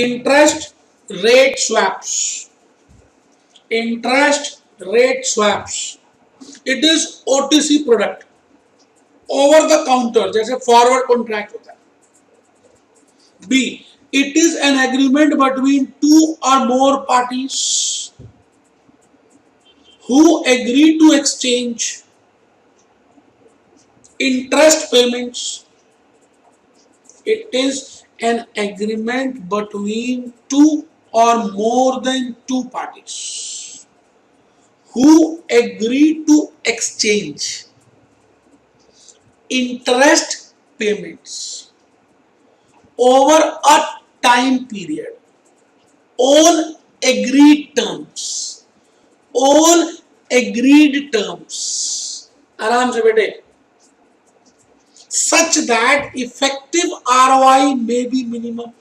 interest rate swaps. Interest rate swaps. It is OTC product, over the counter, जैसे forward contract होता है. B, it is an agreement between two or more parties who agree to exchange interest payments. It is an agreement between two or more than two parties who agree to exchange interest payments over a time period on agreed terms. On agreed terms. आराम से बेटे. Such that effective ROI may be minimum.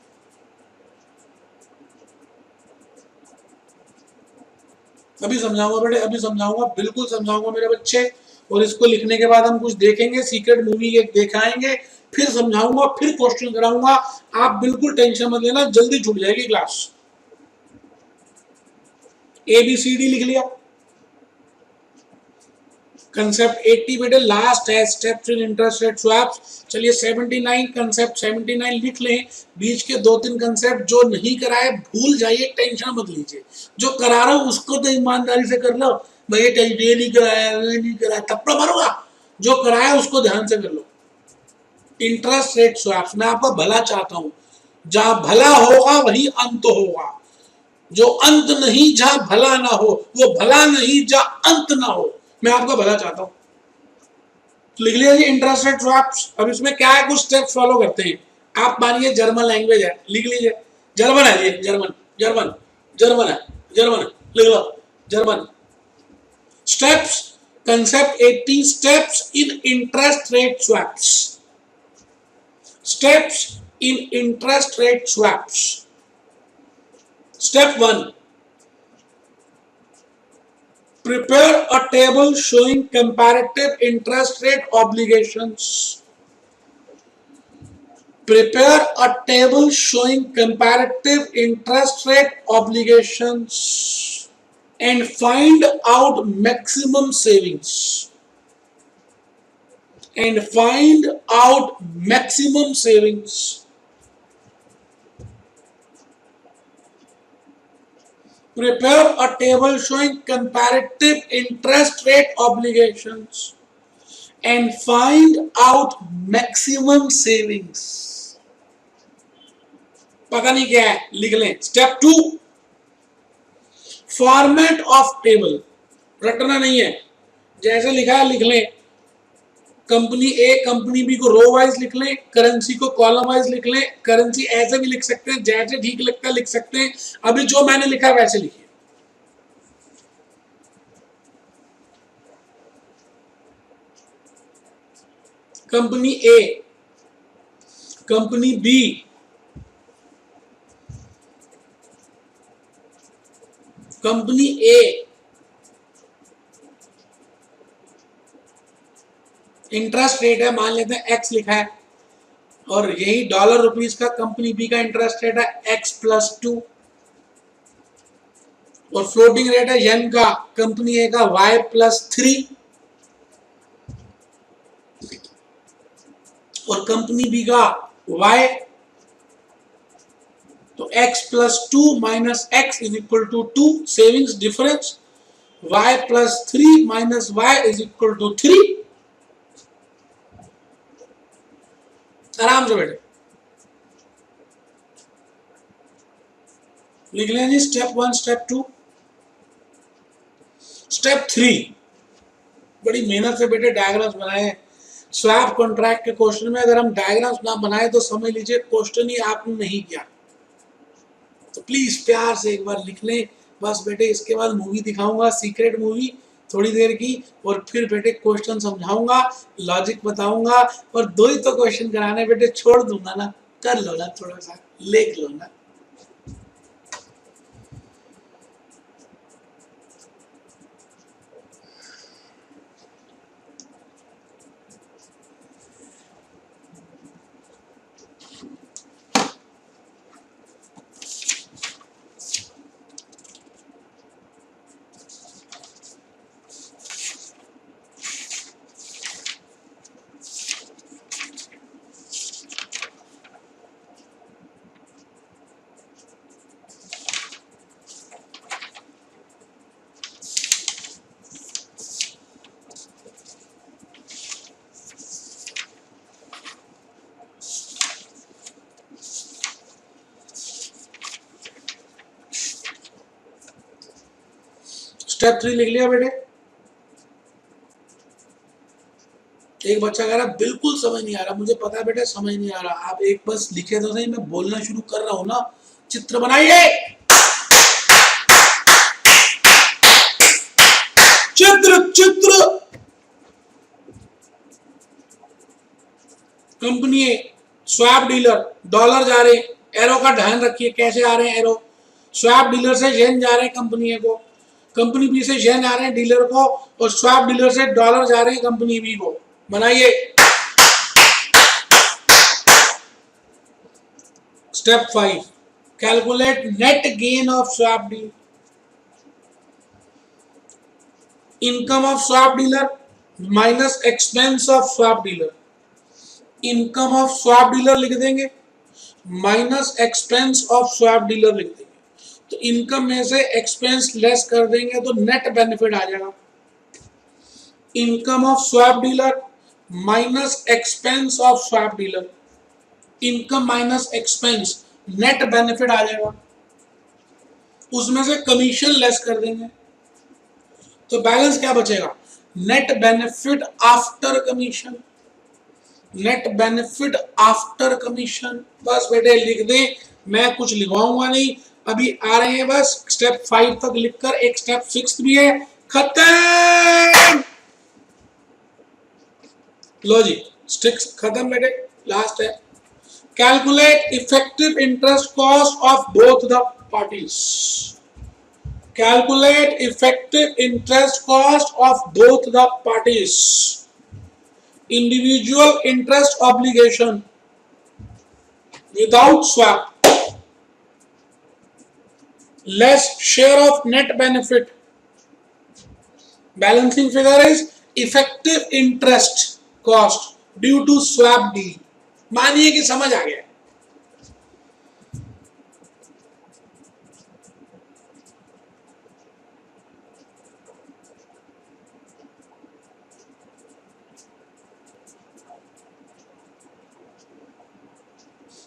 अभी समझाऊंगा बेटे, अभी समझाऊंगा, बिल्कुल समझाऊंगा मेरे बच्चे. और इसको लिखने के बाद हम कुछ देखेंगे, सीक्रेट मूवी एक दिखाएंगे, फिर समझाऊंगा, फिर क्वेश्चन कराऊंगा. आप बिल्कुल टेंशन मत लेना, जल्दी छूट जाएगी क्लास. ABCD लिख लिया. कंसेप्ट 80 बेटे लास्ट है, steps in interest rate swaps. चलिए 79 कंसेप्ट 79 लिख लें. बीच के 2-3 कंसेप्ट जो नहीं कराए भूल जाइए, टेंशन मत लीजिए. जो करा रहा हूं उसको तो ईमानदारी से कर लो. भाई ये नहीं कराया, ये नहीं कराया, थप्पड़ मारूंगा. जो कराया उसको ध्यान से कर लो. इंटरेस्ट रेट स्वैप्स, मैं आपका भला चाहता हूं. जहां भला होगा वही अंत होगा. जो अंत नहीं जहां भला ना हो, वो भला नहीं जहां अंत ना हो. मैं आपका भला चाहता हूं. लिख लिया जी इंटरेस्ट रेट स्वैप्स. अब इसमें क्या है, कुछ स्टेप्स फॉलो करते हैं. आप मानिए जर्मन लैंग्वेज है, लिख लीजिए. जर्मन है ये, जर्मन जर्मन जर्मन है, जर्मन लिख लो. German steps. Concept 80 steps in interest rate swaps. Steps in interest rate swaps. Step 1. Prepare a table showing comparative interest rate obligations. Prepare a table showing comparative interest rate obligations and find out maximum savings. And find out maximum savings. Prepare a table showing comparative interest rate obligations and find out maximum savings. पता नहीं क्या है, लिख लें. Step 2. Format of table. रटना नहीं है, जैसे लिखा है लिख लें. कंपनी ए कंपनी बी को रो वाइज लिख लें, करेंसी को कॉलम वाइज लिख लें. करेंसी ऐसे भी लिख सकते हैं, जैसे ठीक लगता है लिख सकते हैं. अभी जो मैंने लिखा वैसे लिखिए. कंपनी ए, कंपनी बी, कंपनी ए इंटरेस्ट रेट है, मान लेते हैं एक्स लिखा है, और यही डॉलर रुपीस का कंपनी बी का इंटरेस्ट रेट है x+2, और फ्लोटिंग रेट है येन का, कंपनी ए का y+3, और कंपनी बी का y. तो x+2 minus x is equal to 2. Savings difference y+3 minus y is equal to 3. आराम से बैठे लिख लें जी. Step 1, step 2, step 3. बड़ी मेहनत से बेटे डायग्राम्स बनाए. स्वैप कॉन्ट्रैक्ट के क्वेश्चन में अगर हम डायग्राम्स ना बनाए तो समझ लीजिए क्वेश्चन ही आपने नहीं किया. तो प्लीज प्यार से एक बार लिख लें बस बेटे. इसके बाद मूवी दिखाऊंगा, सीक्रेट मूवी थोड़ी देर की, और फिर बेटे क्वेश्चन समझाऊंगा, लॉजिक बताऊंगा, और 2 ही तो क्वेश्चन कराने बेटे, छोड़ दूंगा ना. कर लो ना, थोड़ा सा लिख लो ना. स्टेप 3 लिख लिया बेटे? एक बच्चा कह रहा बिल्कुल समझ नहीं आ रहा। मुझे पता है बेटे समझ नहीं आ रहा, आप एक बस लिखे तो सही, मैं बोलना शुरू कर रहा हूं ना। चित्र बनाइए, चित्र चित्र। कंपनी ए स्वैप डीलर, डॉलर जा रहे, एरो का ध्यान रखिए कैसे आ रहे हैं एरो। स्वैप डीलर से येन जा रहे हैं कंपनी ए को, कंपनी बी से येन आ रहे हैं डीलर को, और स्वैप डीलर से डॉलर जा रहे हैं कंपनी बी को। बनाइए। Step 5, calculate net gain of swap deal. Income of swap dealer minus expense of swap dealer. Income of swap dealer लिख देंगे minus expense of swap dealer लिख देंगे। तो इनकम में से एक्सपेंस लेस कर देंगे तो नेट बेनिफिट आ जाएगा। Income of swap dealer minus expense of swap dealer, income minus expense, net benefit आ जाएगा। उसमें से कमीशन लेस कर देंगे तो बैलेंस क्या बचेगा? Net benefit after commission, net benefit after commission. बस बेटे लिख दें, मैं कुछ लिखवाऊंगा नहीं, अभी आ रहे हैं बस स्टेप 5 तक लिखकर, एक स्टेप 6 भी है, खत्म। लो जी, स्टिक्स खत्म बेटे, लास्ट है। Calculate effective interest cost of both the parties. Calculate effective interest cost of both the parties. Individual interest obligation without swap, less share of net benefit. Balancing figure is effective interest cost due to swap deal. मानिए कि समझ आ गया।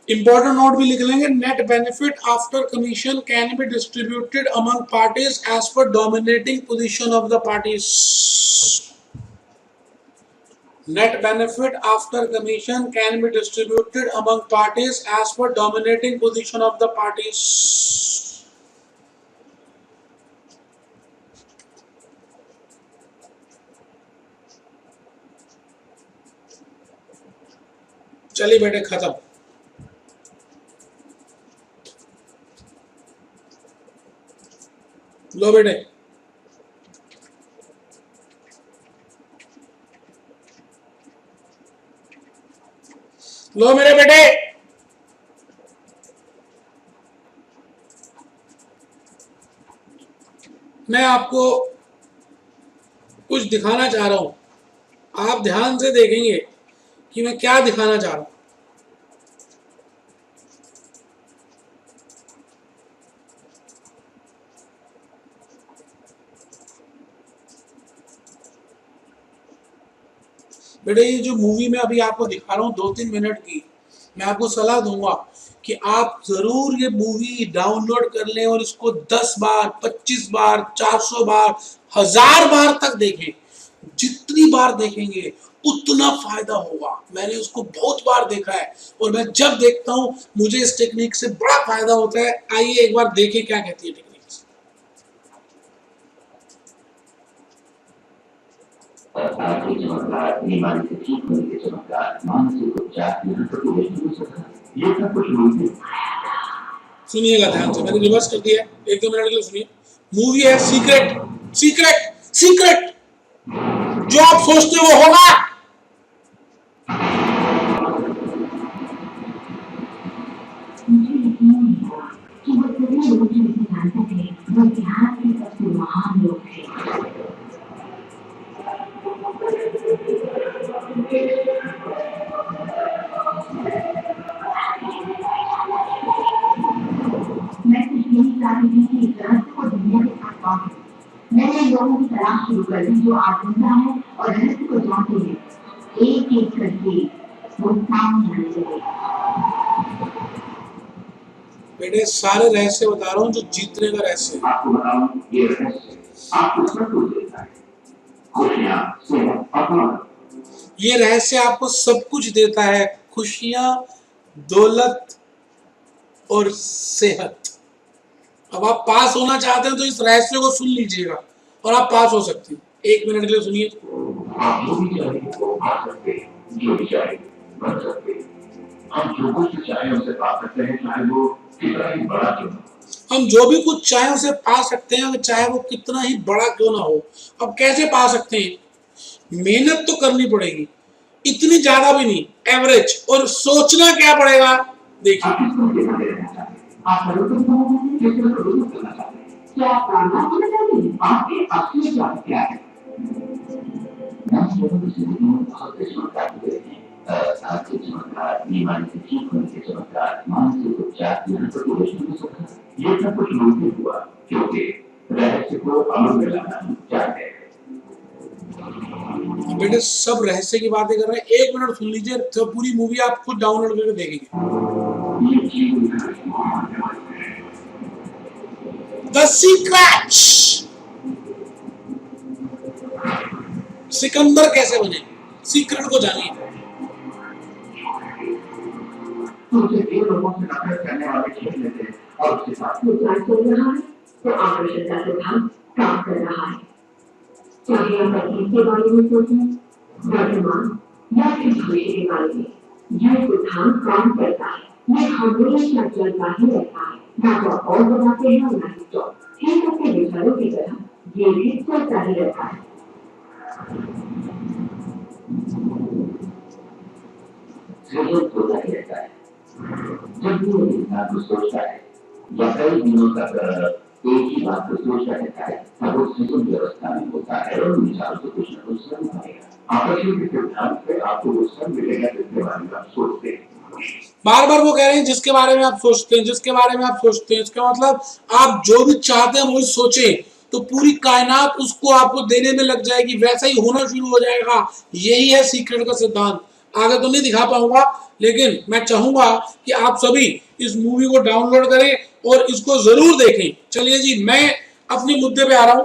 Important note भी लिख लेंगे। Net benefit after commission can be distributed among parties as per dominating position of the parties. Net benefit after commission can be distributed among parties as per dominating position of the parties. चलिए बेटे खत्म। लो बेटे, लो मेरे बेटे, मैं आपको कुछ दिखाना चाह रहा हूं। आप ध्यान से देखेंगे कि मैं क्या दिखाना चाह रहा हूं। बेटे ये जो मूवी में अभी आपको दिखा रहा हूँ 2-3 मिनट की, मैं आपको सलाह दूंगा कि आप जरूर ये मूवी डाउनलोड कर लें और इसको 10 बार, 25 बार, 400 बार, 1000 बार तक देखें। जितनी बार देखेंगे उतना फायदा होगा। मैंने उसको बहुत बार देखा है और मैं जब देखता हूं मुझे इस टेक्निक से बड़ा फायदा होता है। आइए एक बार देखें क्या कहती है टेक्निक। आर्थिक चमत्कार, बीमारी से ठीक होने के चमत्कार, मानसिक उपचार की ये सब कुछ मिलते। सुनिएगा ध्यान से, मैंने रिवर्स कर दिया, 1-2 मिनट के लिए सुनिए। मूवी है सीक्रेट, सीक्रेट, सीक्रेट। जो आप सोचते हो वो होगा। मुझे यकीन नहीं कि वो सभी लोग जो इसे जानते थे वो इतिहास के सबसे महान लोग थे। मैं कुछ यही चाहती थी कि इस रहस्य को दुनिया के साथ बांटूं। मैंने लोगों की तलाश शुरू कर दी जो आत्मजा है और रहस्य को जानते हैं। एक एक करके वो सामने आने लगे। बेटे सारे रहस्य बता रहा हूँ जो जीतने का रहस्य। आपको बताऊं ये रहस्य आपको सब कुछ देता है, खुशियां, सेहत, अपमान। ये रहस्य आपको सब कुछ देता है, खुशियां, दौलत और सेहत। अब आप पास होना चाहते हैं तो इस रहस्य को सुन लीजिएगा और आप पास हो सकते हैं। 1 मिनट के लिए सुनिए। आप जो भी चाहे वो पा सकते हैं, जो भी चाहे बन सकते हैं। हम जो कुछ चाहे उसे पा सकते हैं, चाहे वो कितना ही बड़ा क्यों ना। हम जो भी कुछ चाहे उसे पा सकते हैं, चाहे वो कितना ही बड़ा क्यों ना हो। अब कैसे पा सकते हैं? मेहनत तो करनी पड़ेगी, इतनी ज्यादा भी नहीं, एवरेज। और सोचना क्या पड़ेगा, देखिए। आप करना चाहते हैं, क्या आप कामयाब होना चाहते हैं? आपके असली चाहत क्या है? मैं बहुत चमत्कार हुए हैं, आर्थिक चमत्कार, बीमारी से ठीक होने के चमत्कार, मानसिक उपचार, यहाँ पर प्रदर्शन हो सकता है। ये सब कुछ मुमकिन हुआ क्योंकि रहस्य को अमल में लाना चाहते हैं। बेटे सब रहस्य की बातें कर रहे हैं, 1 मिनट सुन लीजिए, तो पूरी मूवी आप खुद डाउनलोड करके देखेंगे। द सीक्रेट, सिकंदर कैसे बने, सीक्रेट को जानिए। उनसे 2 लोगों से नफरत करने वाले खेल लेते हैं और उसके साथ नुकसान चल रहा है तो आकर्षण का सिद्धांत काम कर रहा है। चाहे आप अतीत के बारे में सोचें, वर्तमान या फिर भविष्य के बारे में, यह सिद्धांत काम करता है। यह हमेशा चलता ही रहता है, ना तो और बनाते हैं और ना ही तो। ठीक अपने विचारों की तरह ये भी चलता ही रहता है। सृजन होता ही रहता है। जब भी वो इंसान को सोचता है या कई दिनों तक एक ही बात को सोचता रहता है, तब वो सृजन व्यवस्था में होता है और विचारों से कुछ न कुछ श्रम आएगा। आकर्षण के सिद्धांत से आपको वो श्रम मिलेगा जिसके बारे में आप सोचते हैं। बार बार वो कह रहे हैं जिसके बारे में आप सोचते हैं, जिसके बारे में आप सोचते हैं। इसका मतलब आप जो भी चाहते हैं वही सोचें तो पूरी कायनात उसको आपको देने में लग जाएगी, वैसा ही होना शुरू हो जाएगा। यही है सीक्रेट का सिद्धांत। आगे तो नहीं दिखा पाऊंगा, लेकिन मैं चाहूंगा कि आप सभी इस मूवी को डाउनलोड करें और इसको जरूर देखें। चलिए जी, मैं अपने मुद्दे पे आ रहा हूं।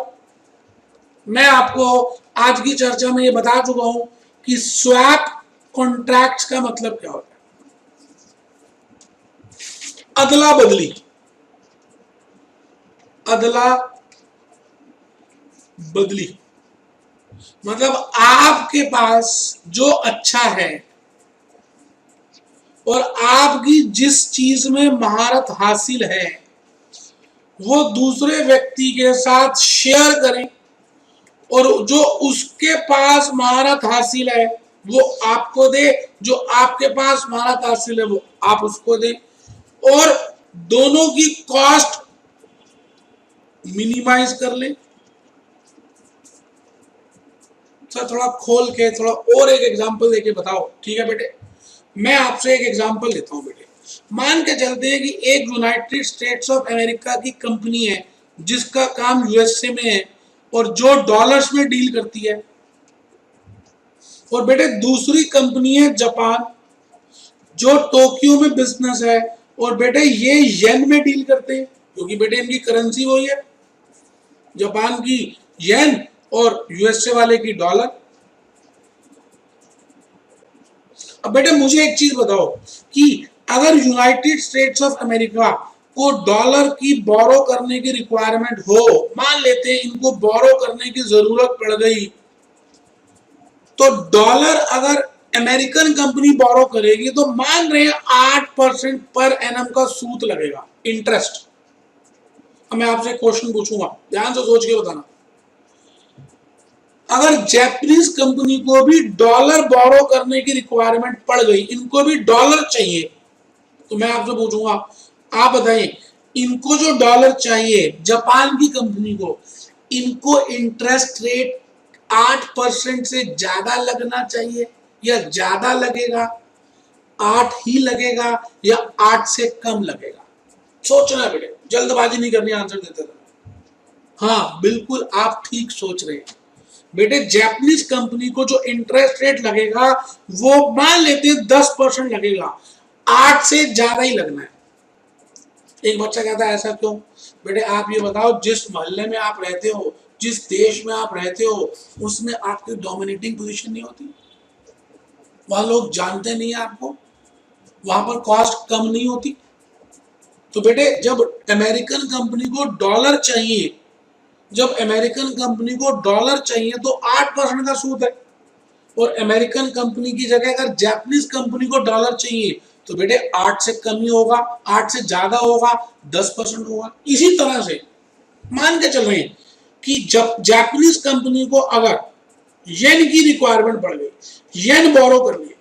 मैं आपको आज की चर्चा में ये बता चुका हूं कि स्वैप कॉन्ट्रैक्ट्स का मतलब क्या होता है। अदला बदली, अदला बदली मतलब आपके पास जो अच्छा है और आपकी जिस चीज में महारत हासिल है वो दूसरे व्यक्ति के साथ शेयर करें, और जो उसके पास महारत हासिल है वो आपको दे, जो आपके पास महारत हासिल है वो आप उसको दे, और दोनों की कॉस्ट मिनिमाइज कर ले। सर थोड़ा खोल के थोड़ा और एक एग्जांपल देके बताओ। ठीक है बेटे, मैं आपसे एक एग्जांपल लेता हूं बेटे। मान के चलते हैं कि एक यूनाइटेड स्टेट्स ऑफ अमेरिका की कंपनी है जिसका काम यूएसए में है और जो डॉलर्स में डील करती है, और बेटे दूसरी कंपनी है जापान जो टोक्यो में बिजनेस है, और बेटे ये येन में डील करते हैं क्योंकि बेटे इनकी करेंसी वही है, जापान की येन और यूएसए वाले की डॉलर। अब बेटे मुझे एक चीज बताओ कि अगर यूनाइटेड स्टेट्स ऑफ अमेरिका को डॉलर की बोरो करने की रिक्वायरमेंट हो, मान लेते हैं इनको बोरो करने की जरूरत पड़ गई, तो डॉलर अगर अमेरिकन कंपनी बोरो करेगी तो मान रहे हैं 8% पर एनम का सूद लगेगा, इंटरेस्ट। अब मैं आपसे क्वेश्चन पूछूंगा, ध्यान से सोच के बताना। अगर जापानीज कंपनी को भी डॉलर बोरो करने की रिक्वायरमेंट पड़ गई, इनको भी डॉलर चाहिए, तो मैं आपसे पूछूंगा, आप बताइए इनको जो डॉलर चाहिए जापान की कंपनी को, इनको इंटरेस्ट रेट 8% से ज्यादा लगना चाहिए या ज्यादा लगेगा, 8 ही लगेगा या 8 से कम लगेगा? सोचना बेटे, जल्दबाजी नहीं करनी आंसर देते रहो। हाँ बिल्कुल आप ठीक सोच रहे हैं बेटे। जापानीज कंपनी को जो इंटरेस्ट रेट लगेगा वो मान लेते हैं 10% लगेगा, 8 से ज्यादा ही लगना है। एक बच्चा कहता है ऐसा क्यों? बेटे आप ये बताओ, जिस मोहल्ले में आप रहते हो जिस देश में आप रहते हो उसमें आपकी डोमिनेटिंग पोजीशन नहीं होती, वहां लोग जानते नहीं है आपको, वहां पर कॉस्ट कम नहीं होती। तो बेटे जब अमेरिकन कंपनी को डॉलर चाहिए, जब अमेरिकन कंपनी को डॉलर चाहिए तो 8% का सूद है, और अमेरिकन कंपनी की जगह अगर जापानीज कंपनी को डॉलर चाहिए तो बेटे 8 से कम ही होगा, 8 से ज्यादा होगा, 10% होगा। इसी तरह से मान के चल रहे हैं कि जब जापानीज कंपनी को अगर येन की रिक्वायरमेंट पड़ गई, येन बोरो कर लिए,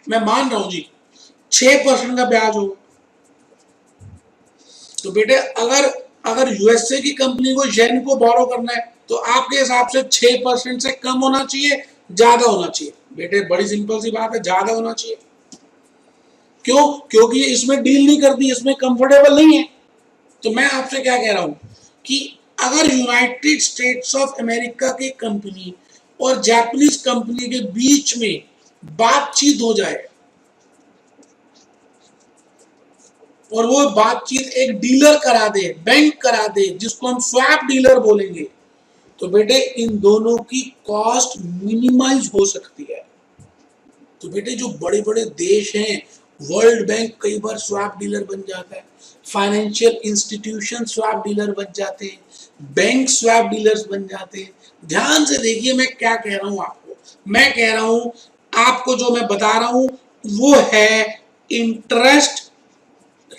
मैं मान रहा हूं जी 6% का ब्याज होगा, तो बेटे अगर अगर यूएसए की कंपनी को येन को बोरो करना है तो आपके हिसाब से 6% से कम होना चाहिए, ज्यादा होना चाहिए? बेटे बड़ी सिंपल सी बात है, ज्यादा होना चाहिए। क्यों? क्योंकि ये इसमें डील नहीं करती, इसमें कंफर्टेबल नहीं है। तो मैं आपसे क्या कह रहा हूं कि अगर यूनाइटेड स्टेट्स ऑफ अमेरिका की कंपनी और जापानीज कंपनी के बीच में बातचीत हो जाए और वो बातचीत एक डीलर करा दे, बैंक करा दे, जिसको हम स्वैप डीलर बोलेंगे, तो बेटे इन दोनों की कॉस्ट मिनिमाइज हो सकती है। तो बेटे जो बड़े बड़े देश हैं, वर्ल्ड बैंक कई बार स्वैप डीलर बन जाता है, फाइनेंशियल इंस्टीट्यूशन स्वैप डीलर बन जाते हैं, बैंक स्वैप डीलर्स बन जाते हैं। ध्यान से देखिए मैं क्या कह रहा हूं आपको, मैं कह रहा हूं आपको जो मैं बता रहा हूं वो है इंटरेस्ट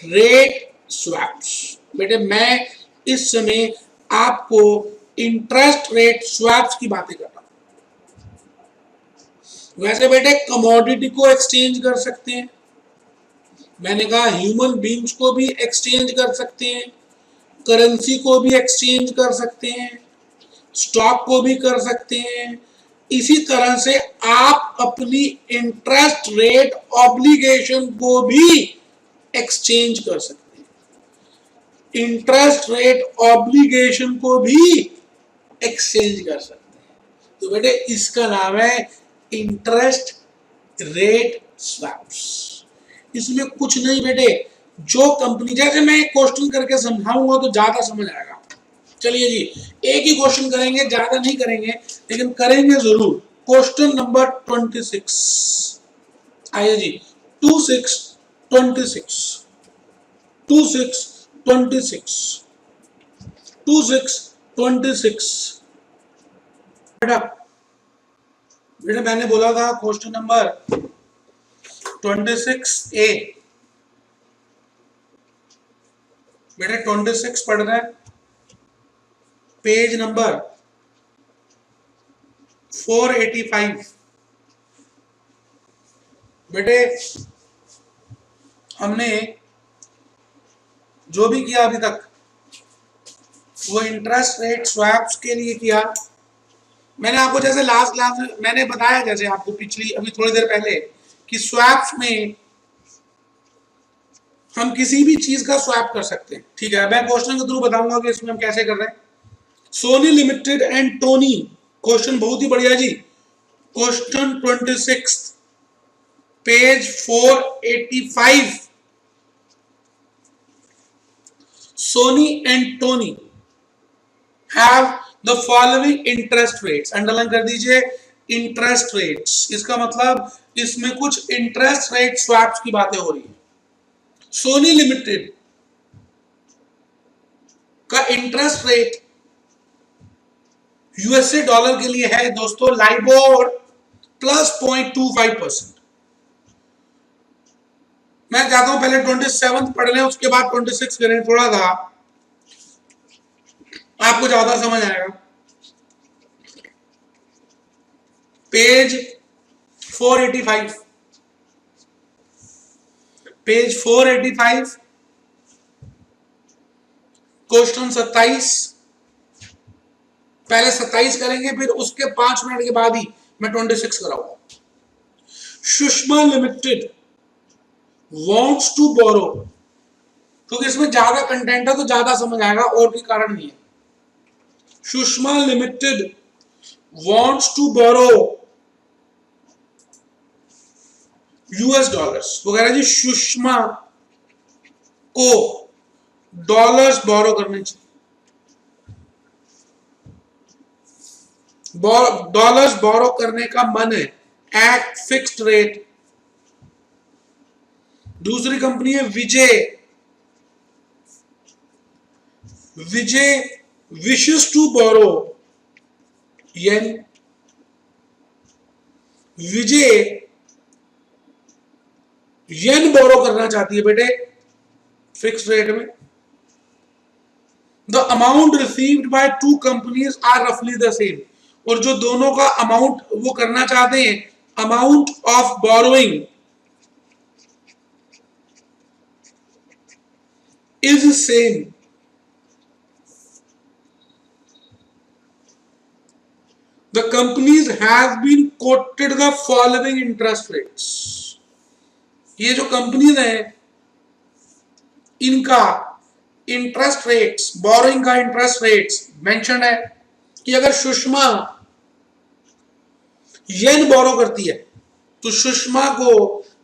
रेट स्वैप्स। बेटे मैं इस समय आपको इंटरेस्ट रेट स्वैप्स की बातें कर रहा हूं। वैसे बेटे कमोडिटी को एक्सचेंज कर सकते हैं, मैंने कहा ह्यूमन बींग्स को भी एक्सचेंज कर सकते हैं, करेंसी को भी एक्सचेंज कर सकते हैं, स्टॉक को भी कर सकते हैं। इसी तरह से आप अपनी इंटरेस्ट रेट ऑब्लिगेशन को भी एक्सचेंज कर सकते हैं, इंटरेस्ट रेट ऑब्लिगेशन को भी एक्सचेंज कर सकते हैं। तो बेटे इसका नाम है इंटरेस्ट रेट स्वैप्स। इसमें कुछ नहीं बेटे, जो कंपनी, जैसे मैं एक क्वेश्चन करके समझाऊंगा तो ज्यादा समझ आएगा। चलिए जी एक ही क्वेश्चन करेंगे, ज्यादा नहीं करेंगे लेकिन करेंगे जरूर। क्वेश्चन नंबर 26 आइए जी, 26 बेटा, बेटा मैंने बोला था क्वेश्चन नंबर 26A, बेटा 26 पढ़ रहे हैं, पेज नंबर 485। बेटे हमने जो भी किया अभी तक वो इंटरेस्ट रेट स्वैप्स के लिए किया। मैंने आपको जैसे लास्ट क्लास में मैंने बताया, जैसे आपको पिछली अभी थोड़ी देर पहले, कि स्वैप्स में हम किसी भी चीज का स्वैप कर सकते हैं। ठीक है, मैं क्वेश्चन के थ्रू बताऊंगा कि इसमें हम कैसे कर रहे हैं। Sony limited and Tony, question बहुत ही बढ़िया जी, question 26 page 485। Sony and Tony have the following interest rates, underline कर दीजिए इंटरेस्ट रेट्स, इसका मतलब इसमें कुछ इंटरेस्ट रेट स्वैप्स की बातें हो रही है। सोनी लिमिटेड का इंटरेस्ट रेट यूएसए डॉलर के लिए है दोस्तों लाइबोर प्लस 0.25%। मैं चाहता हूं पहले 27 पढ़ लें उसके बाद 26 करें, थोड़ा सा आपको ज्यादा समझ आएगा। Page 485, page 485 question 27। पहले 27 करेंगे फिर उसके 5 मिनट के बाद ही मैं 26 कराऊंगा। Sushma limited wants to borrow, क्योंकि इसमें ज्यादा कंटेंट है तो ज्यादा समझ आएगा, और कोई कारण नहीं है। Sushma limited wants to borrow US dollars, वो कह रहा है जी सुषमा को डॉलर्स बोरो करने चाहिए। डॉलर्स बोरो करने का मन है एट फिक्स्ड रेट। दूसरी कंपनी है विजय। विजय विशेस टू बोरो येन। विजय येन बोरो करना चाहती है बेटे फिक्स्ड रेट में। The amount received by two companies are रफली द सेम। और जो दोनों का अमाउंट वो करना चाहते हैं, amount of borrowing is same. The companies have been quoted the following interest rates। ये जो कंपनीज हैं इनका इंटरेस्ट रेट्स, बोरोइंग का इंटरेस्ट रेट्स मेंशन है कि अगर सुषमा येन बोरो करती है तो सुषमा को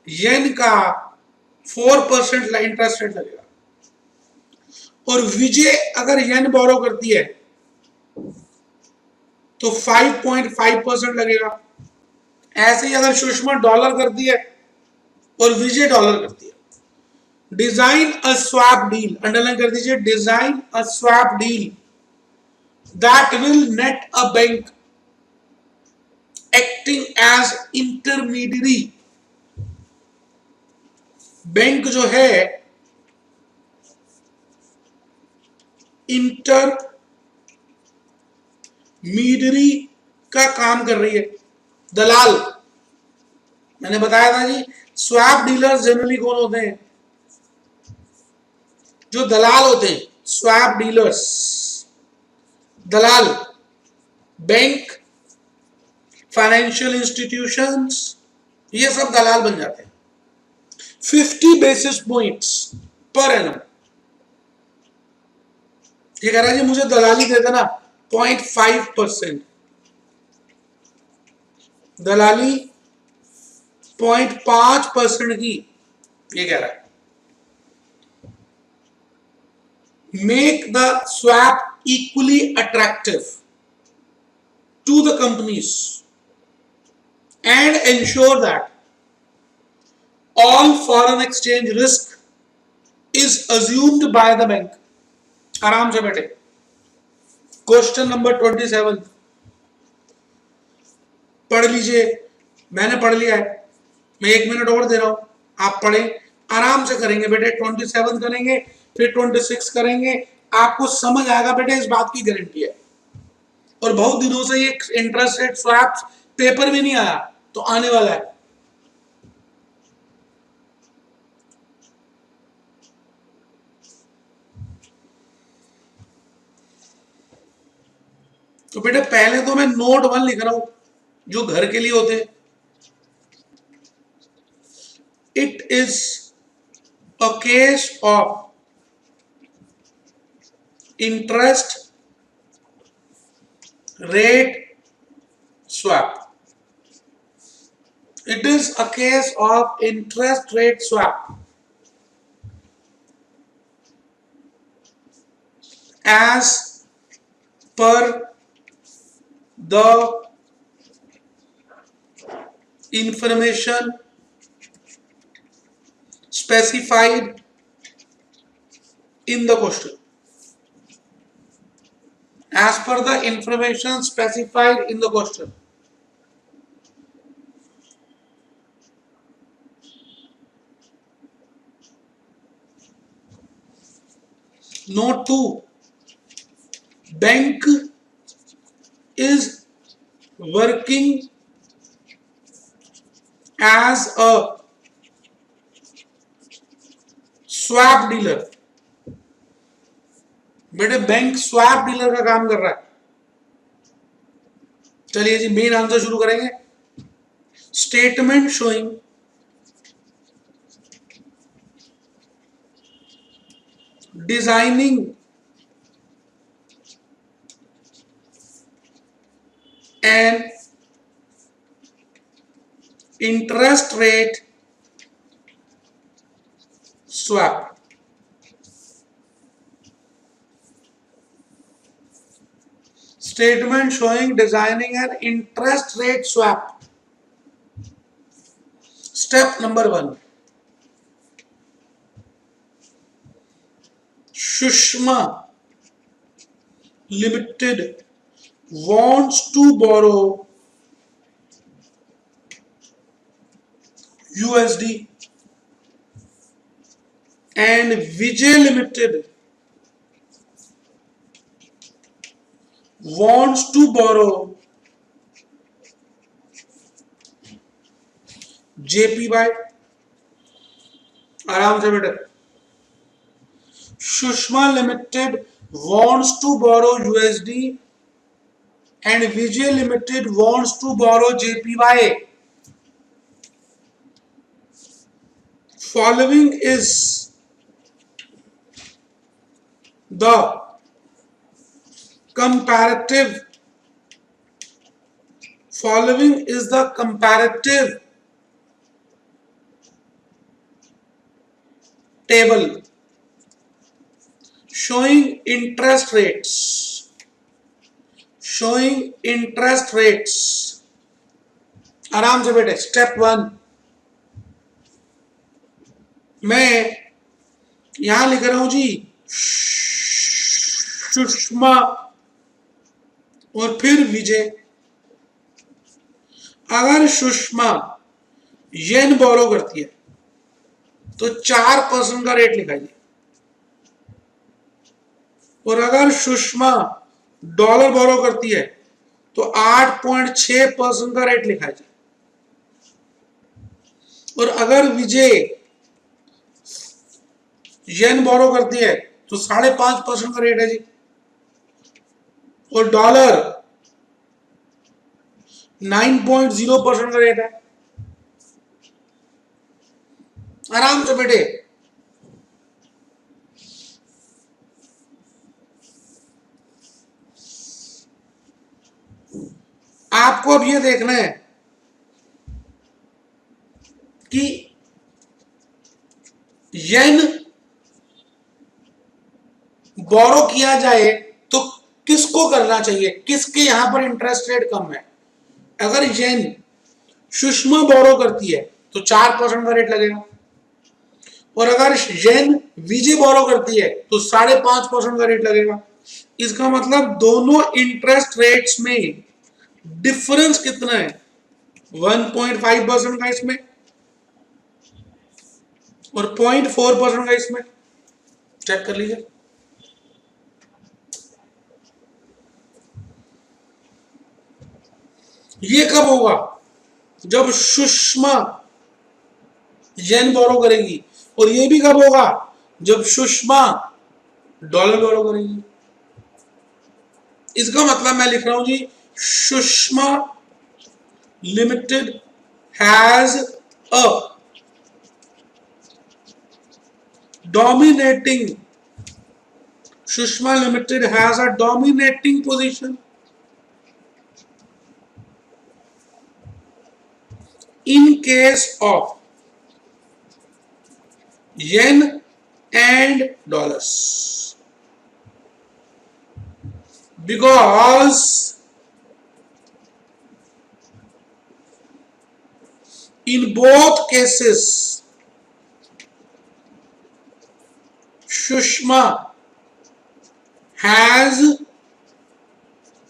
येन का 4% इंटरेस्ट रेट लगेगा, और विजय अगर येन बोरो करती है तो 5.5% लगेगा। ऐसे ही अगर सुषमा डॉलर करती है और विजय डॉलर करती है। Design a swap deal, underline कर दीजिए, design a swap deal that will net a bank acting as intermediary. Bank जो है इंटरमीडियरी का काम कर रही है, दलाल। मैंने बताया था जी, स्वैप डीलर्स जनरली कौन होते हैं? जो दलाल होते हैं, स्वैप डीलर्स, दलाल। बैंक, फाइनेंशियल इंस्टीट्यूशंस, ये सब दलाल बन जाते हैं। 50 बेसिस पॉइंट्स पर एनम। ये कह रहा है जी मुझे दलाली दे देना 0.5%, दलाली 0.5% की, ये कह रहा है। Make the swap equally attractive to the companies and ensure that all foreign exchange risk is assumed by the bank। आराम से बैठे। क्वेश्चन नंबर 27 पढ़ लीजिए, मैंने पढ़ लिया है, मैं 1 मिनट और दे रहा हूं, आप पढ़ें, आराम से करेंगे बेटे। 27 करेंगे, फिर 26 करेंगे, आपको समझ आएगा बेटे, इस बात की गारंटी है। और बहुत दिनों से ये इंटरेस्ट रेट स्वैप्स पेपर भी नहीं आया, तो आने वाला है। तो बेटे पहले तो मैं नोट 1 लिख रहा हूं जो घर के लिए होते हैं। It is a case of interest rate swap। It is a case of interest rate swap as per the information specified in the question। As per the information specified in the question। Note 2, bank is working as a swap dealer। बेटे bank swap dealer का काम कर रहा है। चलिए जी main answer शुरू करेंगे। Statement showing designing and interest rate swap. statement showing designing an interest rate swap. Step number 1. Shushma Limited wants to borrow USD and Vijay Limited wants to borrow JPY. आराम से बेटा. Shushma Limited wants to borrow USD and Vijay Limited wants to borrow JPY. Following is the comparative table showing interest rates. आराम से बेटे. Step 1 मैं यहां लिख रहा हूं जी सुषमा और फिर विजय. अगर सुषमा येन बोरो करती है तो 4% का रेट लिखाइए, और अगर सुषमा डॉलर बोरो करती है तो 8.6% का रेट लिखाइए, और अगर विजय येन बोरो करती है तो 5.5% का रेट है जी, और डॉलर 9.0% का रेट है. आराम से बेटे. आपको अब ये देखना है कि येन बोरो किया जाए तो किसको करना चाहिए, किसके यहां पर इंटरेस्ट रेट कम है. अगर येन सुषमा बोरो करती है तो 4% का रेट लगेगा, और अगर येन विजय बोरो करती है तो 5.5% का रेट लगेगा. इसका मतलब दोनों इंटरेस्ट रेट्स में डिफरेंस कितना है, 1.5% का इसमें और 0.4% का इसमें. चेक कर लीजिए. ये कब होगा, जब सुषमा येन बोरो करेगी, और ये भी कब होगा, जब सुषमा डॉलर बोरो करेगी. इसका मतलब मैं लिख रहा हूं जी Sushma limited has a dominating position in case of yen and dollars, because in both cases Sushma has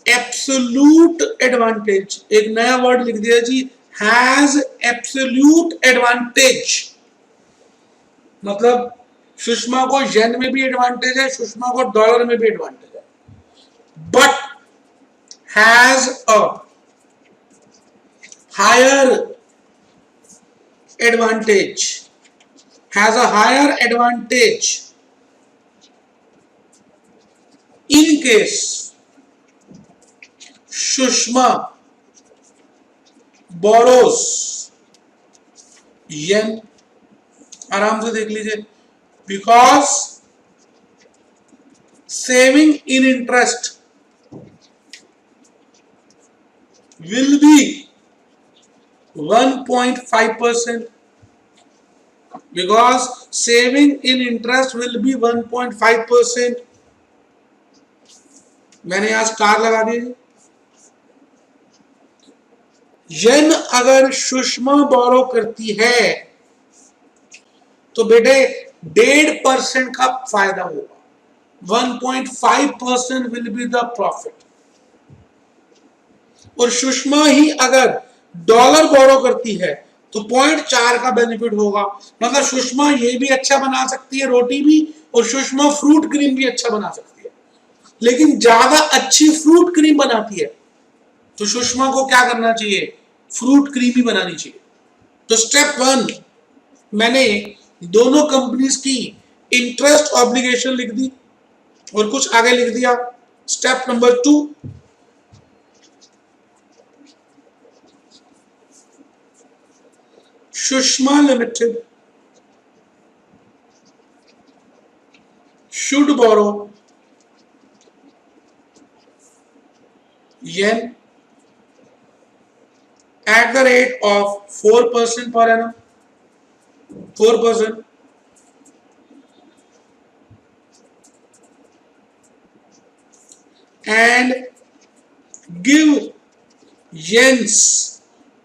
absolute advantage. एक नया वर्ड लिख दिया जी, has absolute advantage. मतलब सुषमा को येन में भी एडवांटेज है, सुषमा को डॉलर में भी एडवांटेज है, but has a higher advantage in case Sushma borrows yen. आराम से देख लीजिए. because saving in interest will be 1.5%, because saving in interest will be 1.5%. मैंने यहां स्टार लगा दिए। येन अगर सुषमा बोरो करती है तो बेटे 1.5% का फायदा होगा, 1.5% विल बी द प्रॉफिट। और सुषमा ही अगर डॉलर बोरो करती है तो 0.4 का बेनिफिट होगा। मतलब सुषमा ये भी अच्छा बना सकती है रोटी भी, और सुषमा फ्रूट क्रीम भी अच्छा बना सकती है, लेकिन ज्यादा अच्छी फ्रूट क्रीम बनाती है, तो सुषमा को क्या करना चाहिए, फ्रूट क्रीम ही बनानी चाहिए। तो स्टेप 1 मैंने दोनों कंपनीज की इंटरेस्ट ऑब्लिगेशन लिख दी और कुछ आगे लिख दिया। Step number 2, Sushma limited should borrow yen at the rate of 4% per annum, 4%, and give yens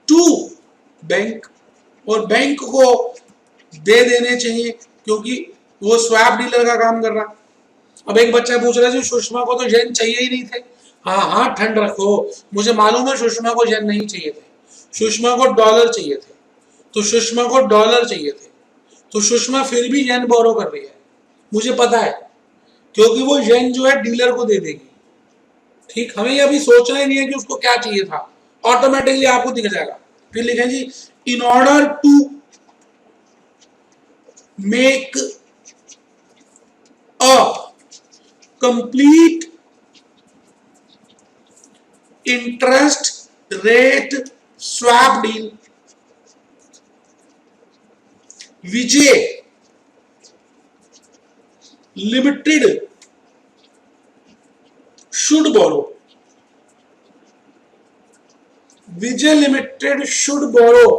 to bank, और बैंक को दे देने चाहिए क्योंकि वो स्वैप डीलर का काम कर रहा। अब एक बच्चा पूछ रहा है सुषमा को तो येन चाहिए ही नहीं थे। हाँ हाँ, ठंड रखो, मुझे मालूम है सुषमा को येन नहीं चाहिए थे, सुषमा को डॉलर चाहिए थे, तो सुषमा को डॉलर चाहिए थे, तो सुषमा फिर भी येन बोरो कर रही है, मुझे पता है, क्योंकि वो येन जो है डीलर को दे देगी। ठीक, हमें ये अभी सोचना ही नहीं है कि उसको क्या चाहिए था, ऑटोमेटिकली आपको दिख जाएगा। फिर लिखें जी, in order to make a complete interest rate swap deal, Vijay limited should borrow, Vijay limited should borrow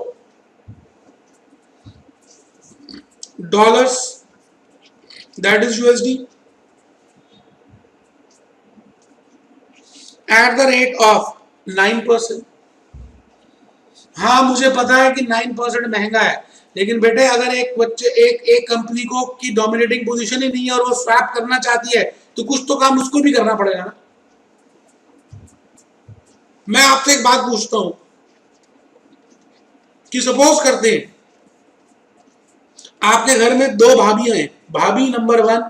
dollars, that is USD, at the rate of 9%। हाँ मुझे पता है कि 9% महंगा है, लेकिन बेटे अगर एक बच्चे एक कंपनी को की डोमिनेटिंग पोजीशन ही नहीं है और वो स्वैप करना चाहती है तो कुछ तो काम उसको भी करना पड़ेगा ना। मैं आपसे एक बात पूछता हूं कि सपोज करते हैं आपके घर में 2 भाभी हैं, भाभी नंबर 1,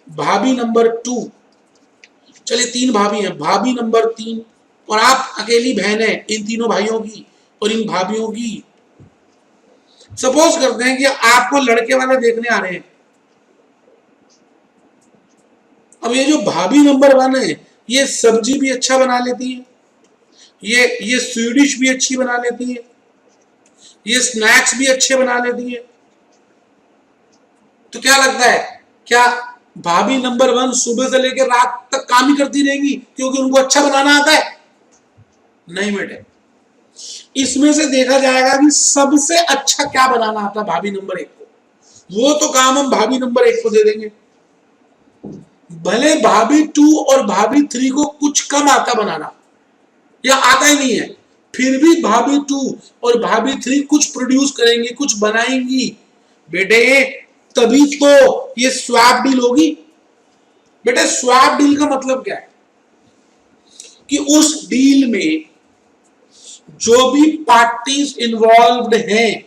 भाभी नंबर 2, चलिए 3 भाभी हैं, भाभी नंबर 3, और आप अकेली बहन है इन तीनों भाइयों की और इन भाभीियों की। सपोज करते हैं कि आपको लड़के वाले देखने आ रहे हैं। अब ये जो भाभी नंबर 1 है ये सब्जी भी अच्छा बना लेती है, ये स्वीडिश भी अच्छी बना लेती है, ये स्नैक्स भी अच्छे बना लेती है। तो क्या लगता है, क्या भाभी नंबर 1 सुबह से लेकर रात तक काम ही करती रहेंगी क्योंकि उनको अच्छा बनाना आता है? नहीं बेटे, इसमें से देखा जाएगा कि सबसे अच्छा क्या बनाना आता है भाभी नंबर 1 को, वो तो काम हम भाभी नंबर 1 को दे देंगे। भले भाभी 2 और भाभी 3 को कुछ कम आता बनाना या आता ही नहीं है, फिर भी भाभी 2 और भाभी 3 कुछ प्रोड्यूस करेंगी, कुछ बनाएंगी बेटे, तभी तो ये स्वैप डील होगी। बेटे स्वैप डील का मतलब क्या है कि उस डील में जो भी पार्टीज इन्वॉल्व्ड हैं,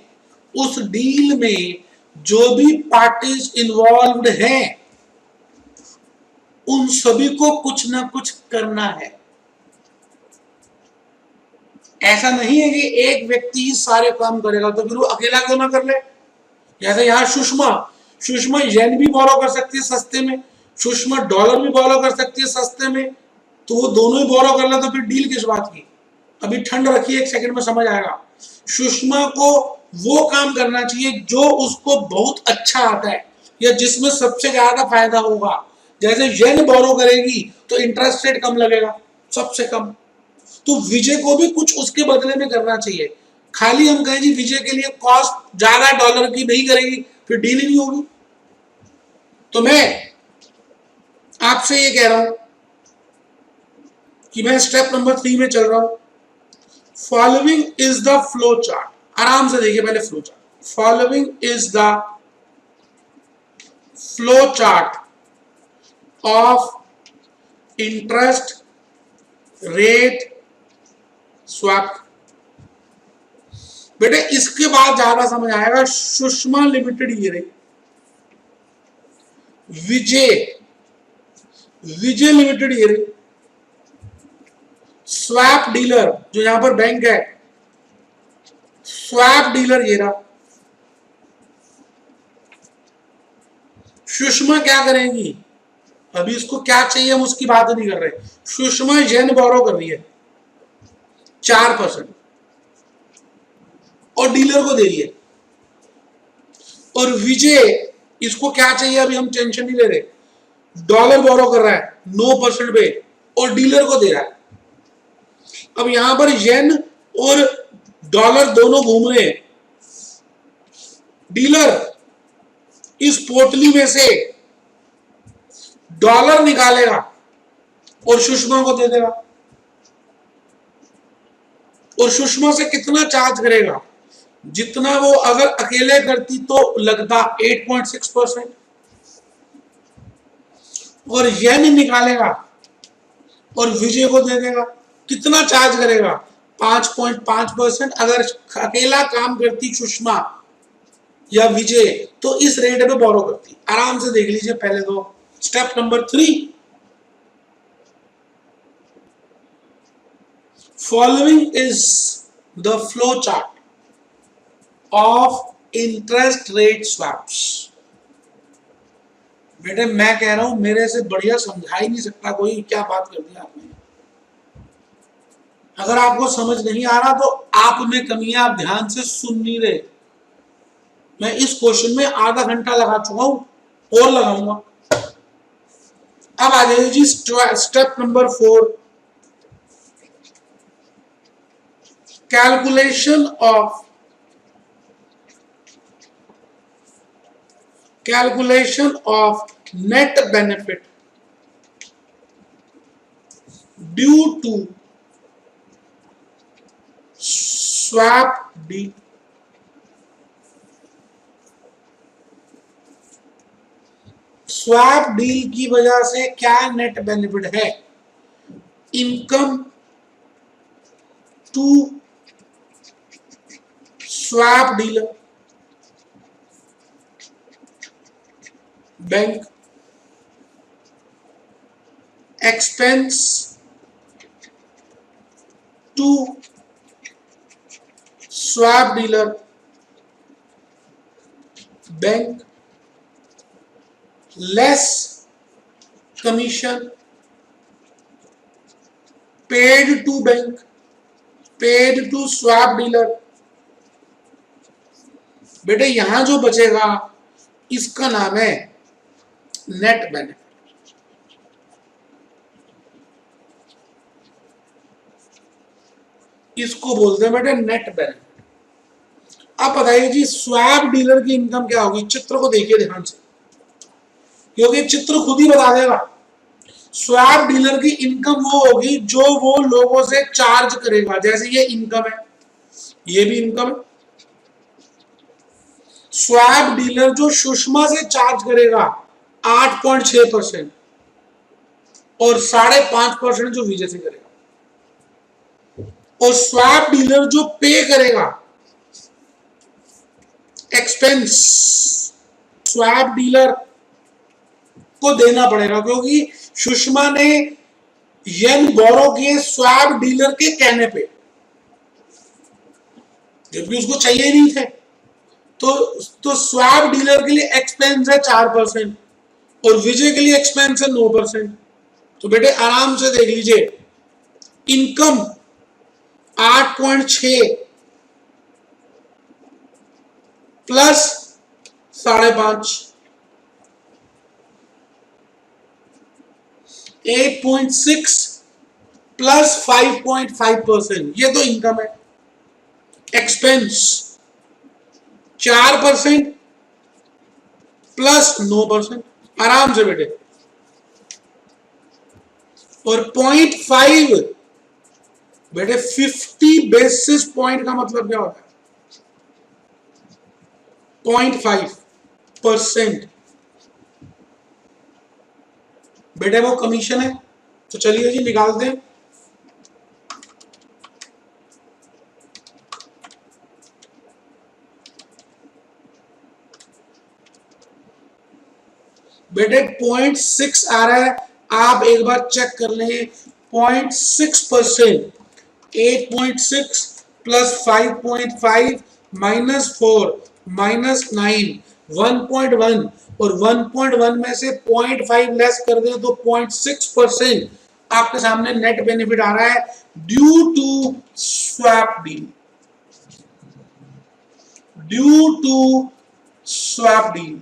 उस डील में जो भी पार्टीज इन्वॉल्व्ड हैं उन सभी को कुछ ना कुछ करना है। ऐसा नहीं है कि एक व्यक्ति ही सारे काम करेगा, तो फिर वो अकेला क्यों ना कर ले। जैसे यहां सुषमा येन भी बोरो कर सकती है सस्ते में, सुषमा डॉलर भी बोरो कर सकती है सस्ते में, तो वो दोनों ही बोरो कर ले तो फिर डील किस बात की। अभी ठंड रखिए, 1 सेकंड में समझ आएगा। सुषमा को वो काम करना चाहिए जो उसको बहुत अच्छा आता है या जिसमें सबसे ज्यादा फायदा होगा। जैसे येन बोरो करेगी तो इंटरेस्ट रेट कम लगेगा, सबसे कम, तो विजय को भी कुछ उसके बदले में करना चाहिए। खाली हम कहें जी विजय के लिए कॉस्ट ज्यादा डॉलर की नहीं करेगी, फिर डील ही नहीं होगी। तो मैं आपसे ये कह रहा हूं कि मैं स्टेप नंबर 3 में चल रहा हूं। Following is the flow chart, आराम से देखिए पहले flow chart. Following is the flow chart of interest rate swap. बेटे इसके बाद ज्यादा समझ आएगा। सुषमा लिमिटेड ये रही, विजय लिमिटेड ये रही, स्वैप डीलर जो यहां पर बैंक है, स्वैप डीलर ये रहा। सुषमा क्या करेंगी, अभी इसको क्या चाहिए हम उसकी बात नहीं कर रहे। सुषमा येन बोरो कर रही है 4% और डीलर को दे रही है। और विजय इसको क्या चाहिए अभी हम टेंशन नहीं ले रहे, डॉलर बोरो कर रहा है 9% पे और डीलर को दे रहा है। अब यहां पर येन और डॉलर दोनों घूम रहे हैं। डीलर इस पोटली में से डॉलर निकालेगा और सुषमा को दे देगा। और सुषमा से कितना चार्ज करेगा, जितना वो अगर अकेले करती तो लगता 8.6%, और येन निकालेगा और विजय को दे देगा। कितना चार्ज करेगा, 5.5%। अगर अकेला काम करती सुषमा या विजय तो इस रेट पे बोरो करती। आराम से देख लीजिए पहले तो step number 3, following is the flow chart of interest rate swaps. बेटे मैं कह रहा हूं मेरे से बढ़िया समझा ही नहीं सकता कोई, क्या बात कर दी आपने। अगर आपको समझ नहीं आ रहा तो आप में कमी है, आप ध्यान से सुन नहीं रहे। मैं इस क्वेश्चन में आधा घंटा लगा चुका हूं और लगाऊंगा। अब आ जाइए जी step number 4, calculation of net benefit due to swap deal. Swap deal की वजह से क्या नेट बेनिफिट है, income to swap dealer, bank, expense to swap dealer, bank, less commission paid to bank, paid to swap dealer. बेटे यहां जो बचेगा इसका नाम है नेट बेनिफिट। इसको बोलते हैं बेटे नेट बेनिफिट। अब बताइए जी स्वैप डीलर की इनकम क्या होगी, चित्र को देखिए ध्यान से क्योंकि चित्र खुद ही बता देगा। स्वैप डीलर की इनकम वो होगी जो वो लोगों से चार्ज करेगा। जैसे ये इनकम है, ये भी इनकम है। स्वैप डीलर जो सुषमा से चार्ज करेगा 8.6% और 5.5% जो विजय से करेगा। और स्वैप डीलर जो पे करेगा एक्सपेंस, स्वैप डीलर को देना पड़ेगा क्योंकि सुषमा ने येन बोरो किए स्वैप डीलर के कहने पे, जबकि उसको चाहिए नहीं थे। तो स्वैप डीलर के लिए एक्सपेंस है 4% और विजय के लिए एक्सपेंस है 9%। तो बेटे आराम से देख लीजिए, इनकम 8.6 प्लस 5.5, 8.6 प्लस 5.5%, ये तो इनकम है। एक्सपेंस 4% प्लस 9%, आराम से बेटे। और 0.5 बेटे 50 बेसिस पॉइंट का मतलब क्या होता है? 0.5%। बेटे वो कमीशन है। तो चलिए जी निकालते हैं। बेटे 0.6 आ रहा है, आप एक बार चेक कर लें। 0.6%, 8.6 प्लस 5.5 -4 -9, 1.1, और 1.1 में से 0.5 लेस कर दें तो 0.6% आपके सामने नेट बेनिफिट आ रहा है due to swap deal. Due to swap deal,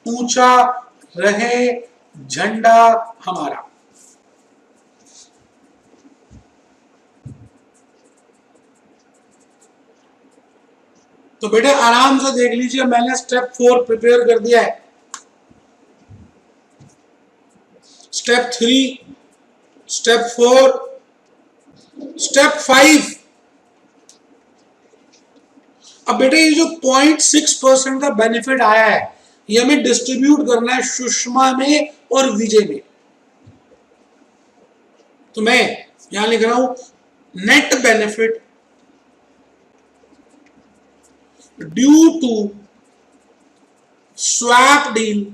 ऊंचा रहे झंडा हमारा। तो बेटे आराम से देख लीजिए, मैंने स्टेप 4 प्रिपेयर कर दिया है। Step 3, step 4, step 5। अब बेटे ये जो 0.6% का बेनिफिट आया है, ये हमें डिस्ट्रीब्यूट करना है सुषमा में और विजय में। तो मैं यहां लिख रहा हूं net benefit due to swap deal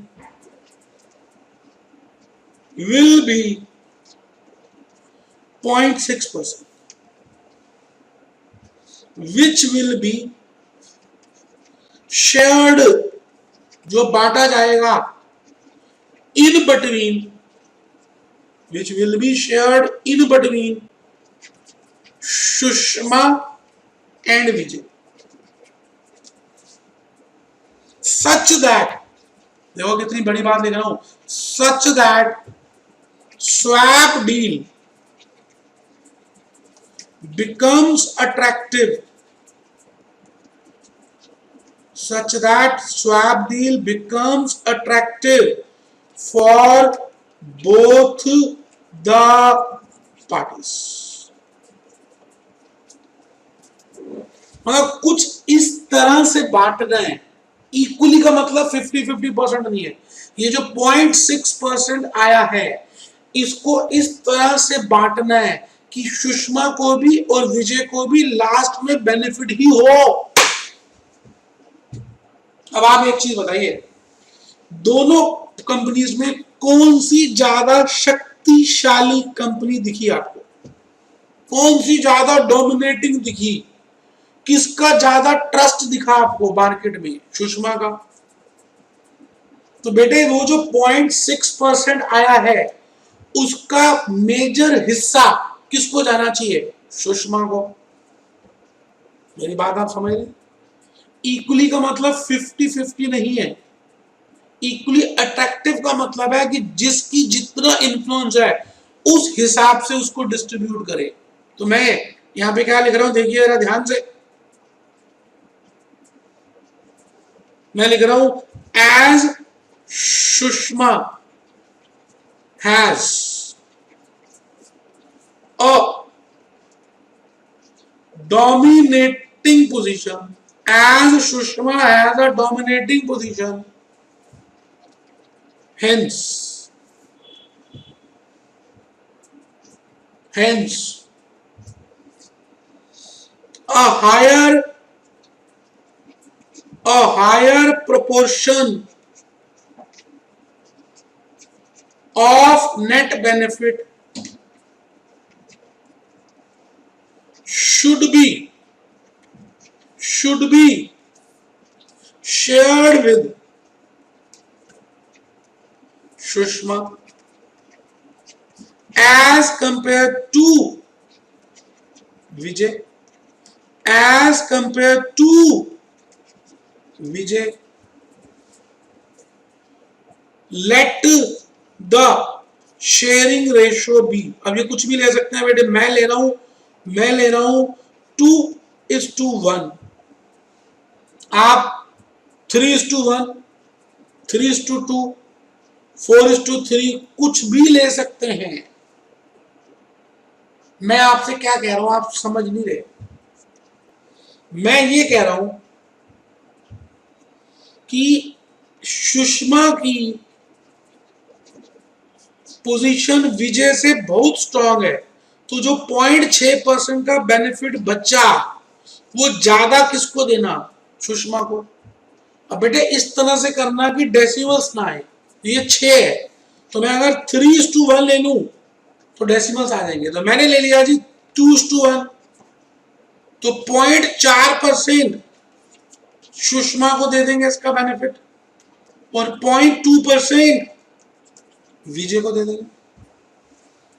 will be 0.6%, which will be shared, जो बांटा जाएगा, in between, which will be shared in between Sushma and Vijay, such that, देखो कितनी बड़ी बात लिख रहा हूं, such that swap deal becomes attractive, such that swap deal becomes attractive for both the parties। मतलब कुछ इस तरह से बांटना है। इक्वली का मतलब 50-50% नहीं है। ये जो 0.6% आया है, इसको इस तरह से बांटना है कि सुषमा को भी और विजय को भी लास्ट में बेनिफिट ही हो। अब आप एक चीज बताइए, दोनों कंपनीज में कौन सी ज्यादा शक्तिशाली कंपनी दिखी आपको? कौन सी ज्यादा डोमिनेटिंग दिखी? किसका ज्यादा ट्रस्ट दिखा आपको मार्केट में? सुषमा का। तो बेटे वो जो 0.6% आया है, उसका मेजर हिस्सा किसको जाना चाहिए? सुषमा को। मेरी बात आप समझ रहे? इक्वली का मतलब 50-50 नहीं है। इक्वली अट्रैक्टिव का मतलब है कि जिसकी जितना इन्फ्लुएंस है उस हिसाब से उसको डिस्ट्रीब्यूट करे। तो मैं यहां पे क्या लिख रहा हूं, देखिए जरा ध्यान से। मैं लिख रहा हूं as Sushma has a dominating position, as Sushma has a dominating position, hence a higher proportion of net benefit should be shared with Sushma as compared to Vijay, as compared to Vijay. Let the sharing ratio be, अब ये कुछ भी ले सकते हैं बेटे। मैं ले रहा हूं 2:1, आप 3:1, 3:2, 4:3 कुछ भी ले सकते हैं। मैं आपसे क्या कह रहा हूं, आप समझ नहीं रहे। मैं ये कह रहा हूं कि सुषमा की पोजीशन विजय से बहुत स्ट्रांग है, तो जो 0.6% का बेनिफिट बचा वो ज्यादा किसको देना, सुषमा को। अब बेटे इस तरह से करना कि डेसिमल्स ना आए, ये 6 है तो मैं अगर 3:1 ले लूं तो डेसिमल्स आ जाएंगे, तो मैंने ले लिया जी 2:1, तो 0.4% सुषमा को दे देंगे इसका बेनिफिट और 0.2% विजय को दे देंगे।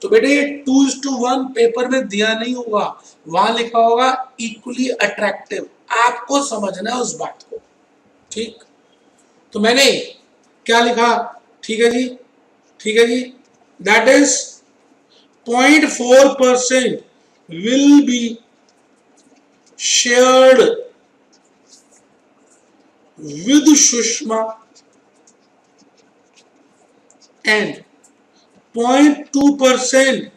तो बेटे ये 2:1 पेपर में दिया नहीं होगा, वहां लिखा होगा इक्वली अट्रैक्टिव, आपको समझना है उस बात को, ठीक। तो मैंने क्या लिखा, ठीक है जी, ठीक है जी, that is 0.4% will be shared with Sushma and 0.2%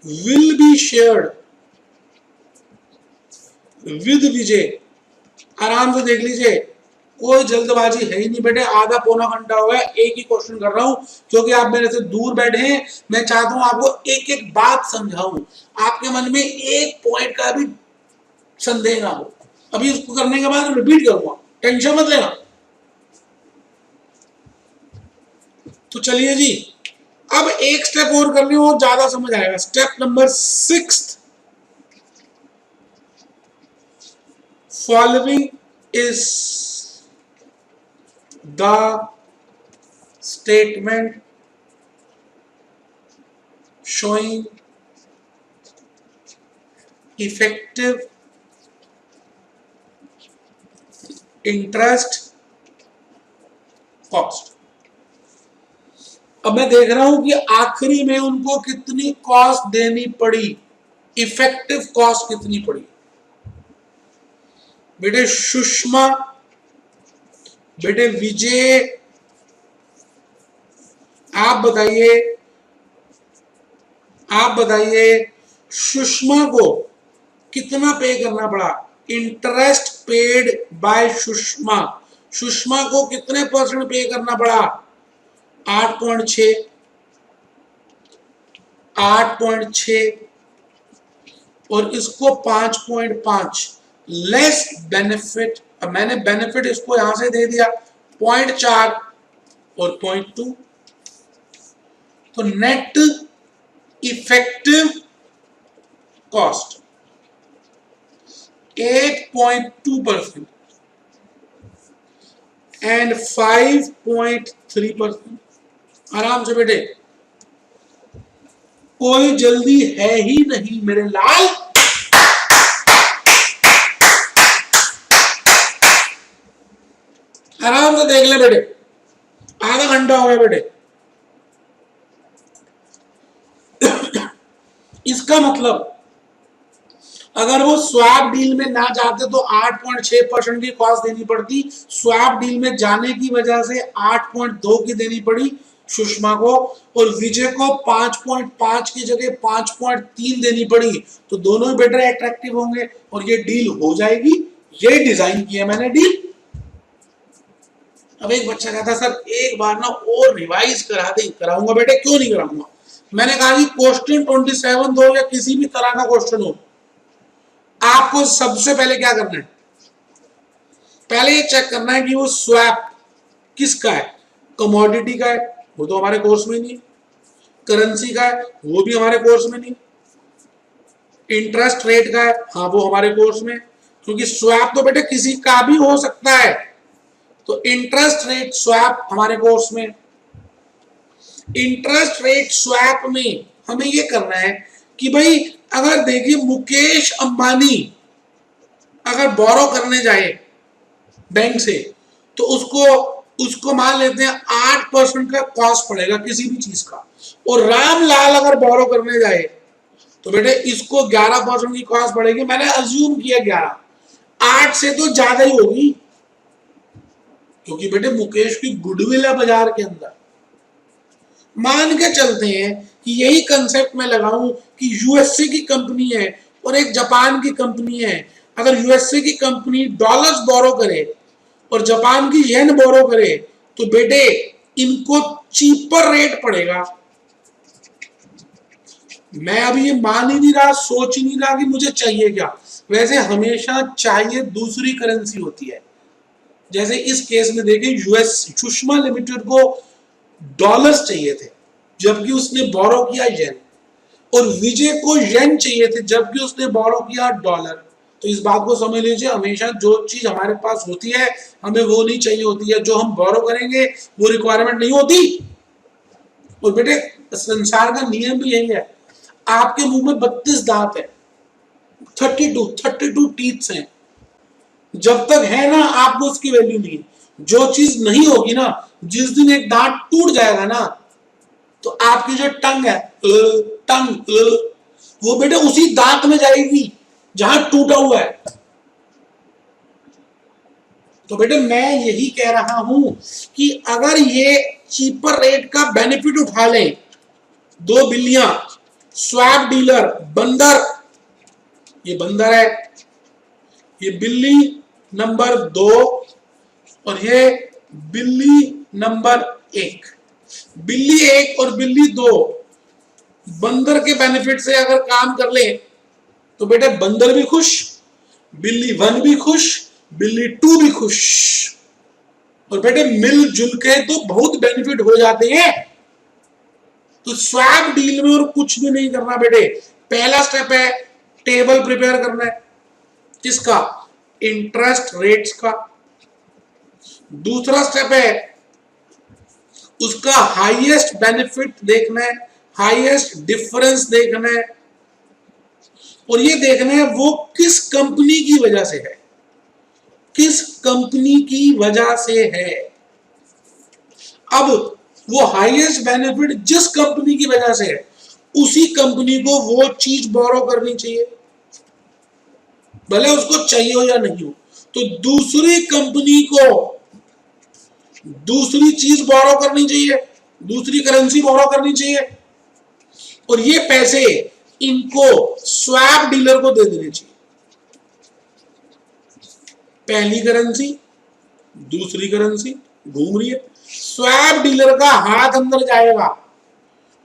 will be shared with Vijay. आराम से देख लीजिए, कोई जल्दबाजी है ही नहीं बेटे, आधा पौना घंटा हो गया, एक ही क्वेश्चन कर रहा हूं क्योंकि आप मेरे से दूर बैठे हैं। मैं चाहता हूं आपको एक एक बात समझाऊं, आपके मन में एक पॉइंट का भी संदेह ना हो। अभी इसको करने के बाद रिपीट करूंगा, टेंशन मत लेना। तो चलिए जी, अब एक स्टेप और कर ली और ज्यादा समझ आएगा। Step number 6, following is the statement showing effective interest cost. अब मैं देख रहा हूं कि आखिरी में उनको कितनी कॉस्ट देनी पड़ी, इफेक्टिव कॉस्ट कितनी पड़ी। बेटे सुषमा, बेटे विजय, आप बताइए सुषमा को कितना पे करना पड़ा, interest paid by Sushma, Sushma को कितने परसेंट पे करना पड़ा, 8.6, 8.6 और इसको 5.5 लेस बेनिफिट। अब मैंने बेनिफिट इसको यहां से दे दिया 0.4 और 0.2, तो नेट इफेक्टिव कॉस्ट 8.2% एंड 5.3%। आराम से बेटे, कोई जल्दी है ही नहीं मेरे लाल। आराम से देख ले बेटे, आधा घंटा हो गया बेटे। इसका मतलब अगर वो स्वैप डील में ना जाते तो 8.6% की कॉस्ट देनी पड़ती, स्वैप डील में जाने की वजह से 8.2 की देनी पड़ी सुषमा को, और विजय को 5.5 की जगह 5.3 देनी पड़ी, तो दोनों ही बेटर अट्रैक्टिव होंगे और ये डील हो जाएगी। ये डिजाइन किया मैंने डील। अब एक बच्चा कहता सर एक बार ना और रिवाइज करा दे, कराऊंगा बेटे, क्यों नहीं कराऊंगा। मैंने कहा कि क्वेश्चन 27 दो या किसी भी तरह का क्वेश्चन हो, आपको सबसे पहले क्या करना है, पहले ये चेक करना है कि वो स्वैप किसका है, कमोडिटी का है, वो तो हमारे कोर्स में नहीं, करेंसी का है, वो भी हमारे कोर्स में नहीं, इंटरेस्ट रेट का है, हाँ वो हमारे कोर्स में, क्योंकि स्वैप तो बेटे किसी का भी हो सकता है, तो इंटरेस्ट रेट स्वैप हमारे कोर्स में। इंटरेस्ट रेट स्वैप में हमें ये करना है कि भाई अगर देखिए मुकेश अंबानी अगर बोरो करने जाए बैंक से तो उसको मान लेते हैं 8% का कॉस्ट पड़ेगा किसी भी चीज का, और रामलाल अगर बोरो करने जाए तो बेटे इसको 11% की कॉस्ट पड़ेगी। मैंने अज्यूम किया 11, 8 से तो ज्यादा ही होगी, क्योंकि बेटे मुकेश की गुडविल है बाजार के अंदर। मान के चलते हैं कि यही कंसेप्ट मैं लगाऊं कि यूएसए की कंपनी है और एक जापान की कंपनी है, अगर यूएसए की कंपनी डॉलर्स बोरो करे और जापान की येन बोरो करे तो बेटे इनको चीपर रेट पड़ेगा। मैं अभी ये मान ही नहीं रहा, सोच ही नहीं रहा कि मुझे चाहिए क्या। वैसे हमेशा चाहिए दूसरी करेंसी होती है। जैसे इस केस में देखें, यूएस सुषमा लिमिटेड को डॉलर्स चाहिए थे जबकि उसने बोरो किया येन, और विजय को येन चाहिए थे जबकि उसने बोरो किया डॉलर। तो इस बात को समझ लीजिए, हमेशा जो चीज हमारे पास होती है हमें वो नहीं चाहिए होती है, जो हम बोरो करेंगे वो रिक्वायरमेंट नहीं होती। और बेटे संसार का नियम भी यही है, आपके मुंह में 32 दांत है, 32 टीथ्स हैं, जब तक है ना आपको उसकी वैल्यू नहीं है। जो चीज नहीं होगी ना, जिस दिन एक दांत टूट जाएगा ना, तो आपकी जो टंग है, वो बेटे उसी दांत में जाएगी जहां टूटा हुआ है। तो बेटे मैं यही कह रहा हूं कि अगर ये चीपर रेट का बेनिफिट उठा ले दो बिल्लियां, स्वैप डीलर बंदर, ये बंदर है, ये बिल्ली नंबर 2 और ये बिल्ली नंबर 1, बिल्ली 1 और बिल्ली 2 बंदर के बेनिफिट से अगर काम कर ले तो बेटे बंदर भी खुश, बिल्ली 1 भी खुश, बिल्ली 2 भी खुश, और बेटे मिलजुल के तो बहुत बेनिफिट हो जाते हैं। तो स्वैप डील में और कुछ भी नहीं करना बेटे, पहला स्टेप है टेबल प्रिपेयर करना है, किसका, इंटरेस्ट रेट्स का। दूसरा स्टेप है उसका हाईएस्ट बेनिफिट देखना है, हाईएस्ट डिफरेंस देखना है, और ये देखना है वो किस कंपनी की वजह से है, किस कंपनी की वजह से है। अब वो हाईएस्ट बेनिफिट जिस कंपनी की वजह से है, उसी कंपनी को वो चीज बोरो करनी चाहिए, भले उसको चाहिए हो या नहीं हो। तो दूसरी कंपनी को दूसरी चीज बोरो करनी चाहिए, दूसरी करेंसी बोरो करनी चाहिए, और ये पैसे इनको स्वैप डीलर को दे देने चाहिए। पहली करेंसी दूसरी करेंसी घूम रही है, स्वैप डीलर का हाथ अंदर जाएगा,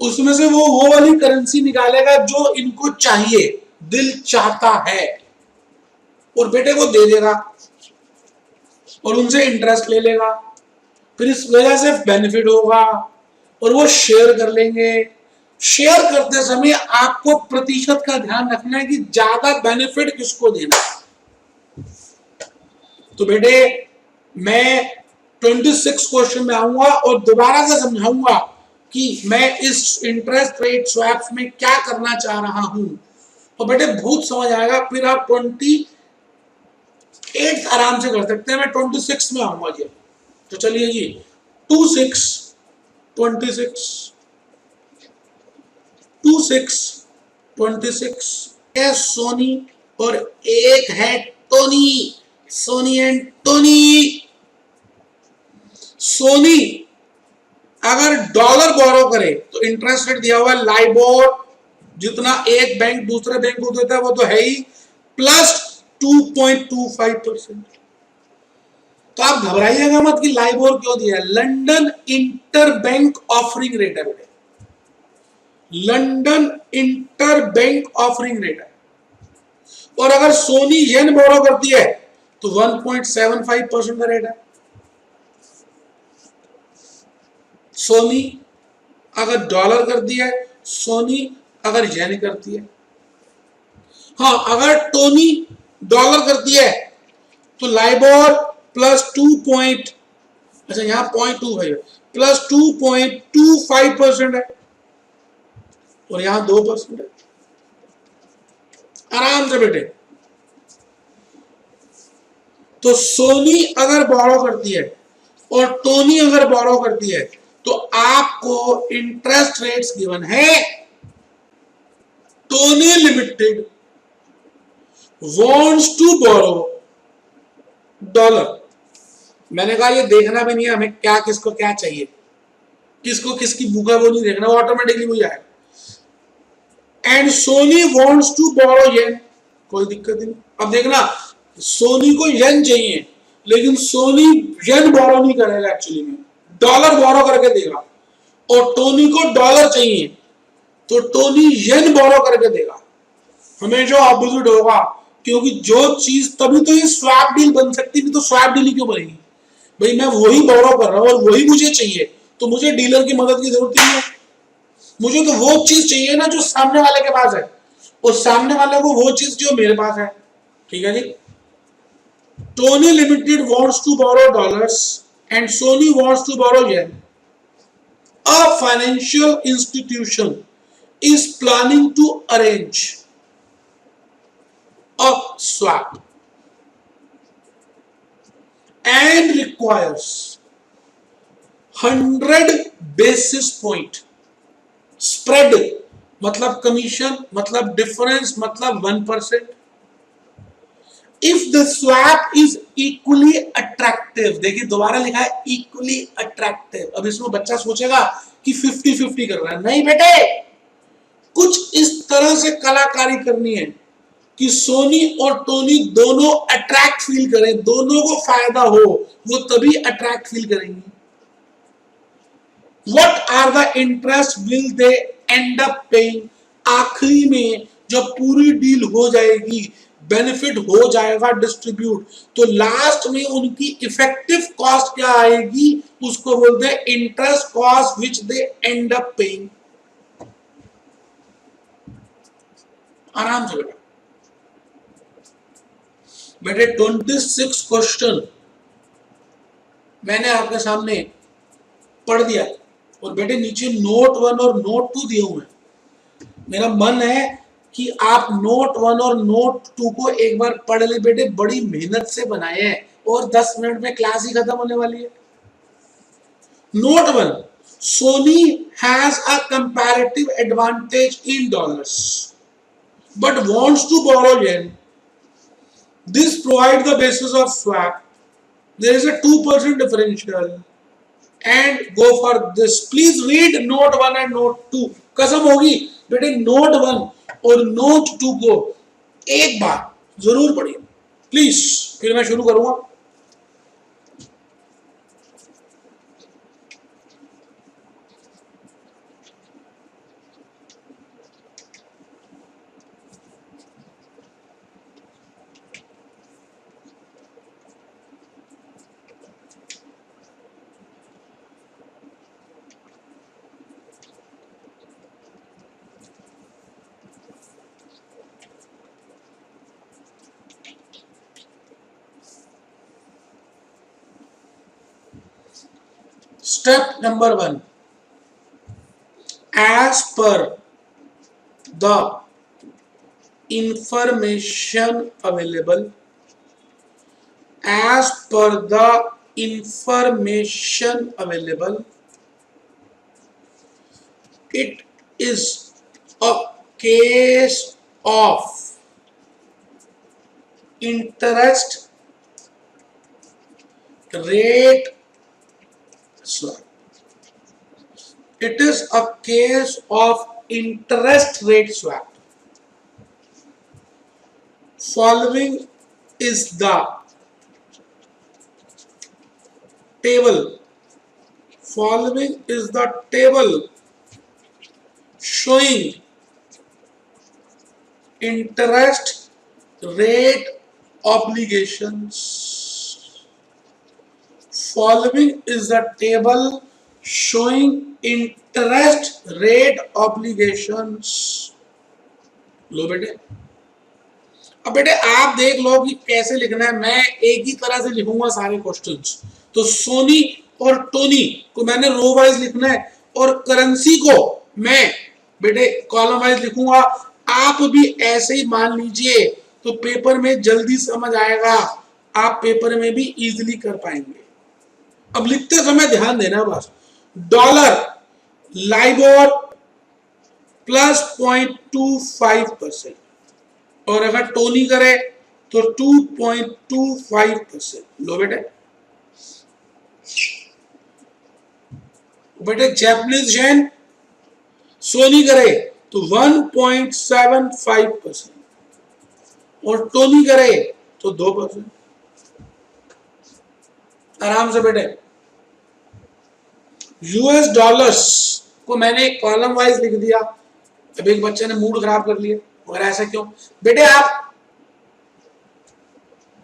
उसमें से वो वाली करेंसी निकालेगा जो इनको चाहिए, दिल चाहता है, और बेटे को दे देगा और उनसे इंटरेस्ट ले लेगा। फिर इस वजह से बेनिफिट होगा और वो शेयर कर लेंगे। शेयर करते समय आपको प्रतिशत का ध्यान रखना है कि ज्यादा बेनिफिट किसको देना है। तो बेटे मैं 26 क्वेश्चन में आऊंगा और दोबारा से समझाऊंगा कि मैं इस इंटरेस्ट रेट स्वैप्स में क्या करना चाह रहा हूं, और बेटे बहुत समझ आएगा। फिर आप 28 आराम से कर सकते हैं, मैं 26 में आऊंगा जी। तो चलिए जी, 26 है सोनी और एक है Tony, Sony and Tony. Sony अगर डॉलर बोरो करे तो इंटरेस्ट रेट दिया हुआ है लाइबोर, जितना एक बैंक दूसरे बैंक को देता है वो तो है ही, प्लस 2.25%। तो आप घबराइएगा मत कि लाइबोर क्यों दिया है, लंदन इंटरबैंक ऑफरिंग रेट है बेटे, लंदन इंटरबैंक ऑफरिंग रेट है। और अगर सोनी येन बोरो करती है तो 1.75% का रेट है। सोनी अगर डॉलर करती है, सोनी अगर येन करती है। हाँ, अगर टोनी डॉलर करती है तो लाइबोर प्लस 2 अच्छा यहां 0.25 प्लस 2.25% है, और यहां 2% है। आराम से बेटे, तो सोनी अगर बोरो करती है और टोनी अगर बोरो करती है तो आपको इंटरेस्ट रेट्स गिवन है। Tony limited wants to borrow dollar. मैंने कहा ये देखना भी नहीं है हमें क्या किसको क्या चाहिए, किसको किसकी बुक है वो नहीं देखना, वो ऑटोमेटिकली हो जाएगा। And Sony wants to borrow yen, कोई दिक्कत नहीं। अब देखना, सोनी को येन चाहिए, लेकिन सोनी येन बोरो नहीं करेगा, एक्चुअली में डॉलर बोरो करके देगा। और टोनी को डॉलर चाहिए, तो टोनी येन बोरो करके देगा। हमेशा ऑपोजिट होगा, क्योंकि जो चीज, तभी तो ये स्वैप डील बन सकती, नहीं तो स्वैप डील क्यों बनेगी? भाई मैं वही बोरो कर रहा हूँ और वही मुझे चाहिए, तो मुझे डीलर की मदद की जरूरत नहीं है। मुझे तो वो चीज चाहिए ना जो सामने वाले के पास है, और सामने वाले को वो चीज जो मेरे पास है। ठीक है जी। Tony limited wants to borrow dollars and Sony wants to borrow yen. A financial institution is planning to arrange a swap and requires 100 basis point spread, मतलब कमीशन, मतलब डिफरेंस, मतलब 1%। If the swap is equally attractive, देखिए दोबारा लिखा है equally attractive. अब इसमें बच्चा सोचेगा कि 50-50 कर रहा है, नहीं बेटे, कुछ इस तरह से कलाकारी करनी है कि सोनी और टोनी दोनों अट्रैक्ट फील करें, दोनों को फायदा हो, वो तभी अट्रैक्ट फील करेंगे। What are the interest will they end up paying, आखिरी में जब पूरी डील हो जाएगी, बेनिफिट हो जाएगा डिस्ट्रीब्यूट, तो लास्ट में उनकी इफेक्टिव कॉस्ट क्या आएगी, उसको बोलते हैं interest cost which they end up paying. आराम से बेटा, बेटे 26 क्वेश्चन मैंने आपके सामने पढ़ दिया, और बेटे नीचे नोट 1 और नोट 2 दिए हुए हैं। मेरा मन है कि आप नोट 1 और नोट 2 को एक बार पढ़ ले बेटे, बड़ी मेहनत से बनाए हैं, और 10 मिनट में क्लास ही खत्म होने वाली है। Note 1, Sony has a comparative advantage in dollars but wants to borrow yen. This provides the basis of swap. There is a 2% differential and go for this. Please read note 1 and note 2. कसम होगी बेटे, note 1 और note 2 को एक बार जरूर पढ़िए please, फिर मैं शुरू करूंगा। Step number 1, as per the information available, as per the information available, it is a case of interest rate swap. It is a case of interest rate swap. Following is the table. Following is the table showing interest rate obligations. Following is the table showing interest rate obligations. लो बेटे, अब बेटे आप देख लो कि कैसे लिखना है। मैं एक ही तरह से लिखूंगा सारे क्वेश्चंस। तो सोनी और टोनी को मैंने रो वाइज लिखना है, और करेंसी को मैं बेटे कॉलम वाइज लिखूंगा। आप भी ऐसे ही मान लीजिए, तो पेपर में जल्दी समझ आएगा, आप पेपर में भी इजीली कर पाएंगे। अब लिखते समय ध्यान देना बस, डॉलर लाइबोर प्लस 0.25%, और अगर टोनी करे तो 2.25%। लो बेटे, बेटे जैपनीज येन सोनी करे तो 1.75% और टोनी करे तो 2%। आराम से बेटे। यूएस डॉलर्स को मैंने कॉलम वाइज लिख दिया। अब एक बच्चे ने मूड खराब कर लिया, और ऐसा क्यों बेटे?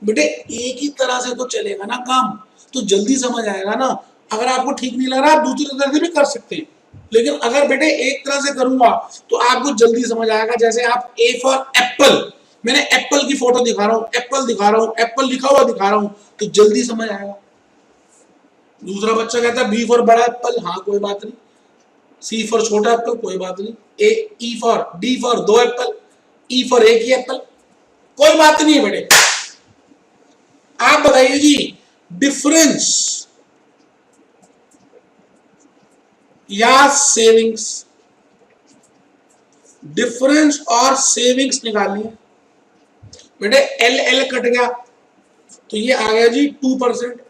बेटे एक ही तरह से तो चलेगा ना काम, तो जल्दी समझ आएगा ना। अगर आपको ठीक नहीं लग रहा आप दूसरी तरह से भी कर सकते हैं, लेकिन अगर बेटे एक तरह से करूंगा तो आपको जल्दी समझ आएगा। जैसे आप ए फॉर एप्पल, मैंने एप्पल की फोटो दिखा रहा हूँ, एप्पल दिखा रहा हूँ, एप्पल लिखा हुआ दिखा रहा हूँ, तो जल्दी समझ आएगा। दूसरा बच्चा कहता है बी फॉर बड़ा एप्पल, हाँ कोई बात नहीं। सी फॉर छोटा एप्पल, कोई बात नहीं। A E for D for 2 apple, E for एक ही एप्पल, कोई बात नहीं है बेटे। आप बताइए जी, डिफरेंस या सेविंग्स? डिफरेंस और सेविंग्स निकालनी है बेटे। एल एल कट गया तो ये आ गया जी 2%।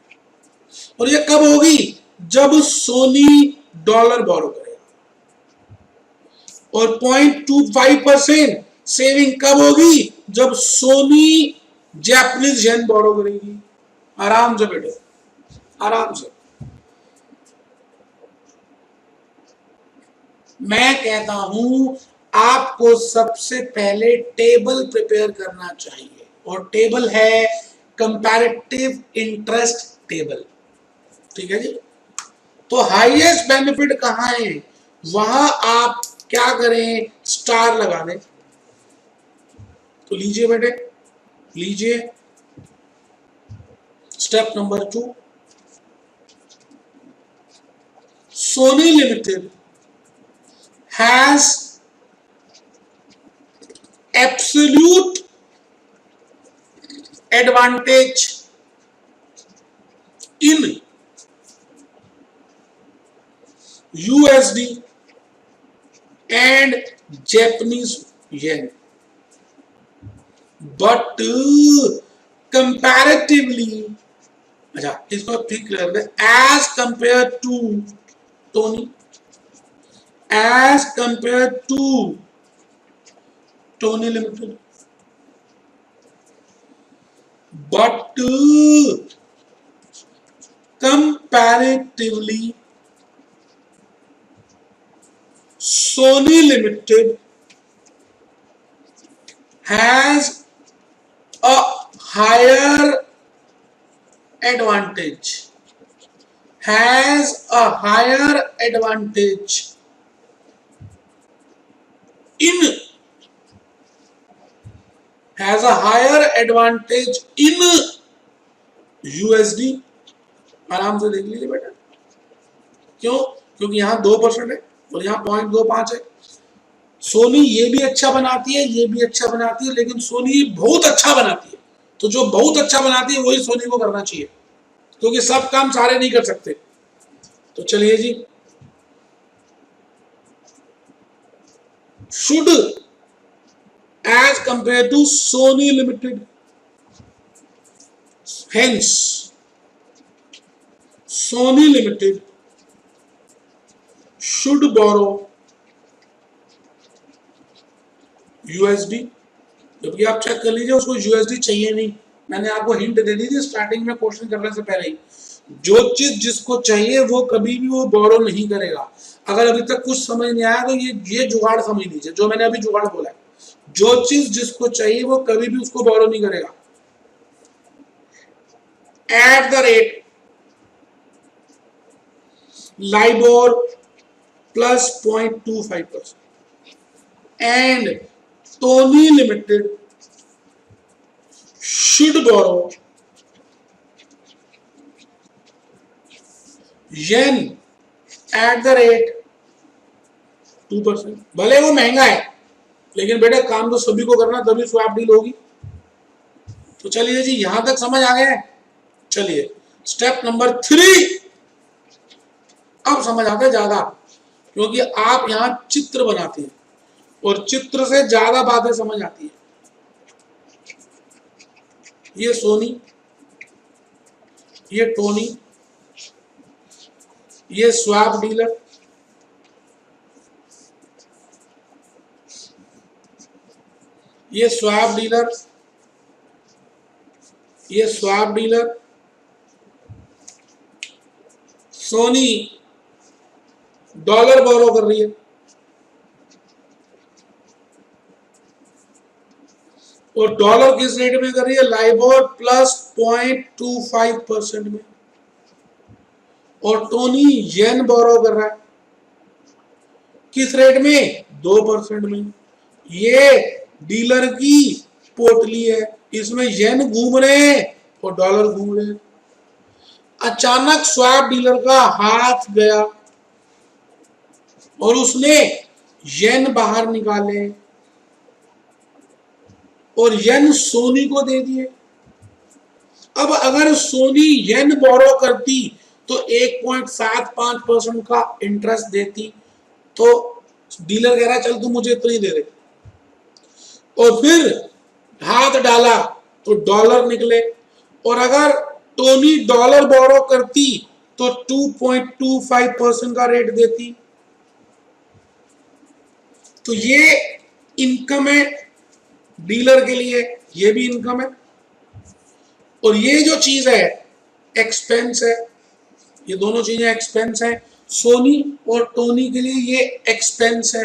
और ये कब होगी? जब सोनी डॉलर बोरो करेगा। और 0.25% सेविंग कब होगी? जब सोनी जापानीज येन बोरो करेगी। आराम से बेटे, आराम से। मैं कहता हूं आपको सबसे पहले टेबल प्रिपेयर करना चाहिए, और टेबल है कंपैरेटिव इंटरेस्ट टेबल। ठीक है जी। तो हाईएस्ट बेनिफिट कहां है, वहां आप क्या करें? स्टार लगा दें। तो लीजिए बेटे, लीजिए step number 2। Sony limited has absolute advantage in USD and Japanese yen, but comparatively, अच्छा इसको ठीक कर दे, as compared to Tony, as compared to Tony Limited, but comparatively Sony Limited has a higher advantage, has a higher advantage in, has a higher advantage in USD। आराम से देख लीजिए बेटा, क्यों? क्योंकि यहाँ 2% है और यहाँ 0.25 है। सोनी ये भी अच्छा बनाती है, ये भी अच्छा बनाती है, लेकिन सोनी बहुत अच्छा बनाती है। तो जो बहुत अच्छा बनाती है वही सोनी को करना चाहिए, क्योंकि सब काम सारे नहीं कर सकते। तो चलिए जी, should as compared to Sony Limited, hence Sony Limited should borrow USD। जबकि आप चेक कर लीजिए उसको USD चाहिए नहीं। मैंने आपको हिंट दे दी थी स्टार्टिंग में क्वेश्चन करने से पहले ही, जो चीज जिसको चाहिए वो कभी भी वो बोरो नहीं करेगा। अगर अभी तक कुछ समझ नहीं आया तो ये जुगाड़ समझ लीजिए, जो मैंने अभी जुगाड़ बोला है। जो चीज जिसको चाहिए वो कभी भी उसको बोरो नहीं करेगा। At the rate LIBOR plus 0.25%, and Tony Limited should borrow yen at the rate 2%। भले वो महंगा है, लेकिन बेटे काम तो सभी को करना, तभी स्वैप डील होगी। तो चलिए जी, यहां तक समझ आ गया है। चलिए स्टेप नंबर 3 अब समझ आता है ज्यादा, क्योंकि आप यहां चित्र बनाते हैं और चित्र से ज्यादा बातें समझ आती है। ये सोनी, ये टोनी, ये स्वैप डीलर, ये स्वैप डीलर, ये स्वैप डीलर सोनी डॉलर बोरो कर रही है और डॉलर किस रेट में कर रही है? लाइबोर प्लस 0.25% में। और टोनी येन बोरो कर रहा है किस रेट में? 2% में। ये डीलर की पोटली है, इसमें येन घूम रहे हैं और डॉलर घूम रहे हैं। अचानक स्वैप डीलर का हाथ गया और उसने येन बाहर निकाले और येन सोनी को दे दिए। अब अगर सोनी येन बोरो करती तो 1.75% का इंटरेस्ट देती, तो डीलर कह रहा चल तू मुझे इतना ही दे दे, और फिर हाथ डाला तो डॉलर निकले। और अगर टोनी डॉलर बोरो करती तो 2.25% का रेट देती। तो ये इनकम है डीलर के लिए, ये भी इनकम है। और ये जो चीज है एक्सपेंस है, ये दोनों चीजें एक्सपेंस है। सोनी और टोनी के लिए ये एक्सपेंस है,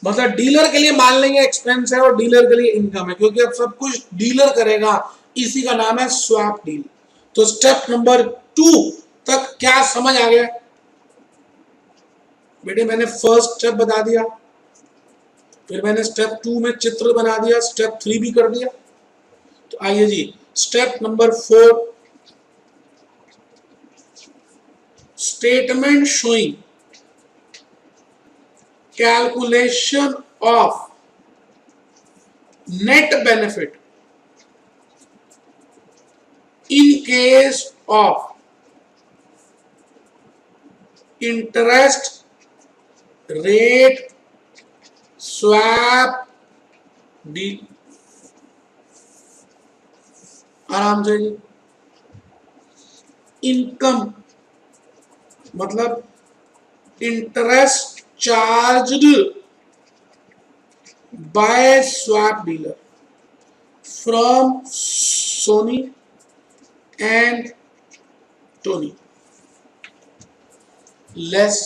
मतलब डीलर के लिए मान लेंगे एक्सपेंस है और डीलर के लिए इनकम है, क्योंकि अब सब कुछ डीलर करेगा, इसी का नाम है स्वैप डील। तो स्टेप नंबर 2 तक क्या समझ आ गया बेटे? मैंने फर्स्ट स्टेप बता दिया, फिर मैंने स्टेप 2 में चित्र बना दिया, स्टेप 3 भी कर दिया। तो आइए जी step number 4, statement showing calculation of net benefit in case of interest rate swap deal। आराम से जी, इनकम मतलब interest charged by swap dealer from Sony and Tony less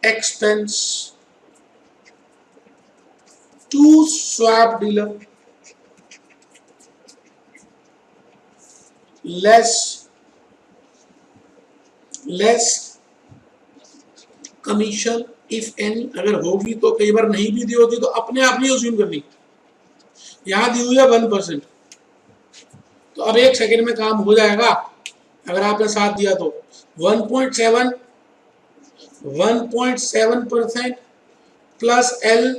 expense to swap dealer less commission if any. अगर होगी तो, कई बार नहीं भी दी होती तो अपने आप नहीं अज्यूम करनी। यहां दी हुई है 1%, तो अब 1 सेकंड में काम हो जाएगा अगर आपने साथ दिया तो। 1.7% plus L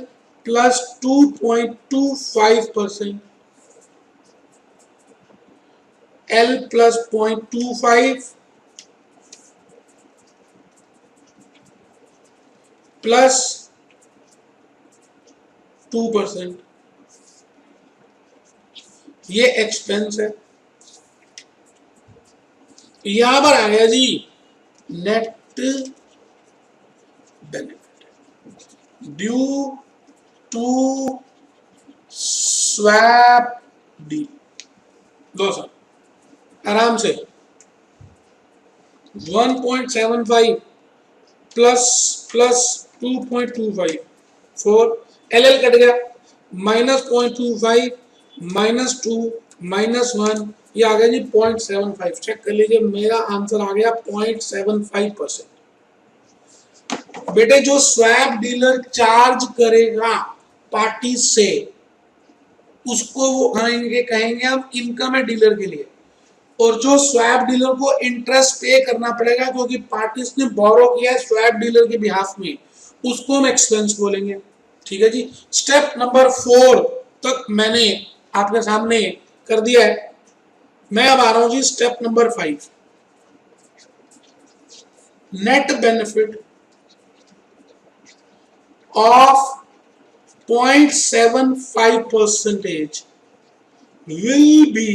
plus 2.25%, L plus 0.25 plus 2%, ये एक्सपेंस है। यहां पर आ गया जी net benefit due to swap deal. लो सर आराम से 1.75 प्लस 2.25 4 एल कट गया, माइनस 0.25 माइनस 2 माइनस 1, ये आ गया जी 0.75। चेक कर लीजिए मेरा आंसर आ गया 0.75%। बेटे जो स्वैप डीलर चार्ज करेगा पार्टी से उसको वो कहेंगे हम इनकम है डीलर के लिए, और जो स्वैप डीलर को इंटरेस्ट पे करना पड़ेगा क्योंकि पार्टीज ने बोरो किया है स्वैप डीलर के बिहाफ में, उसको हम एक्सपेंस बोलेंगे। ठीक है जी, स्टेप नंबर 4 तक मैंने आपके सामने कर दिया है। मैं अब आ रहा हूं जी step number 5, net benefit of 0.75% will be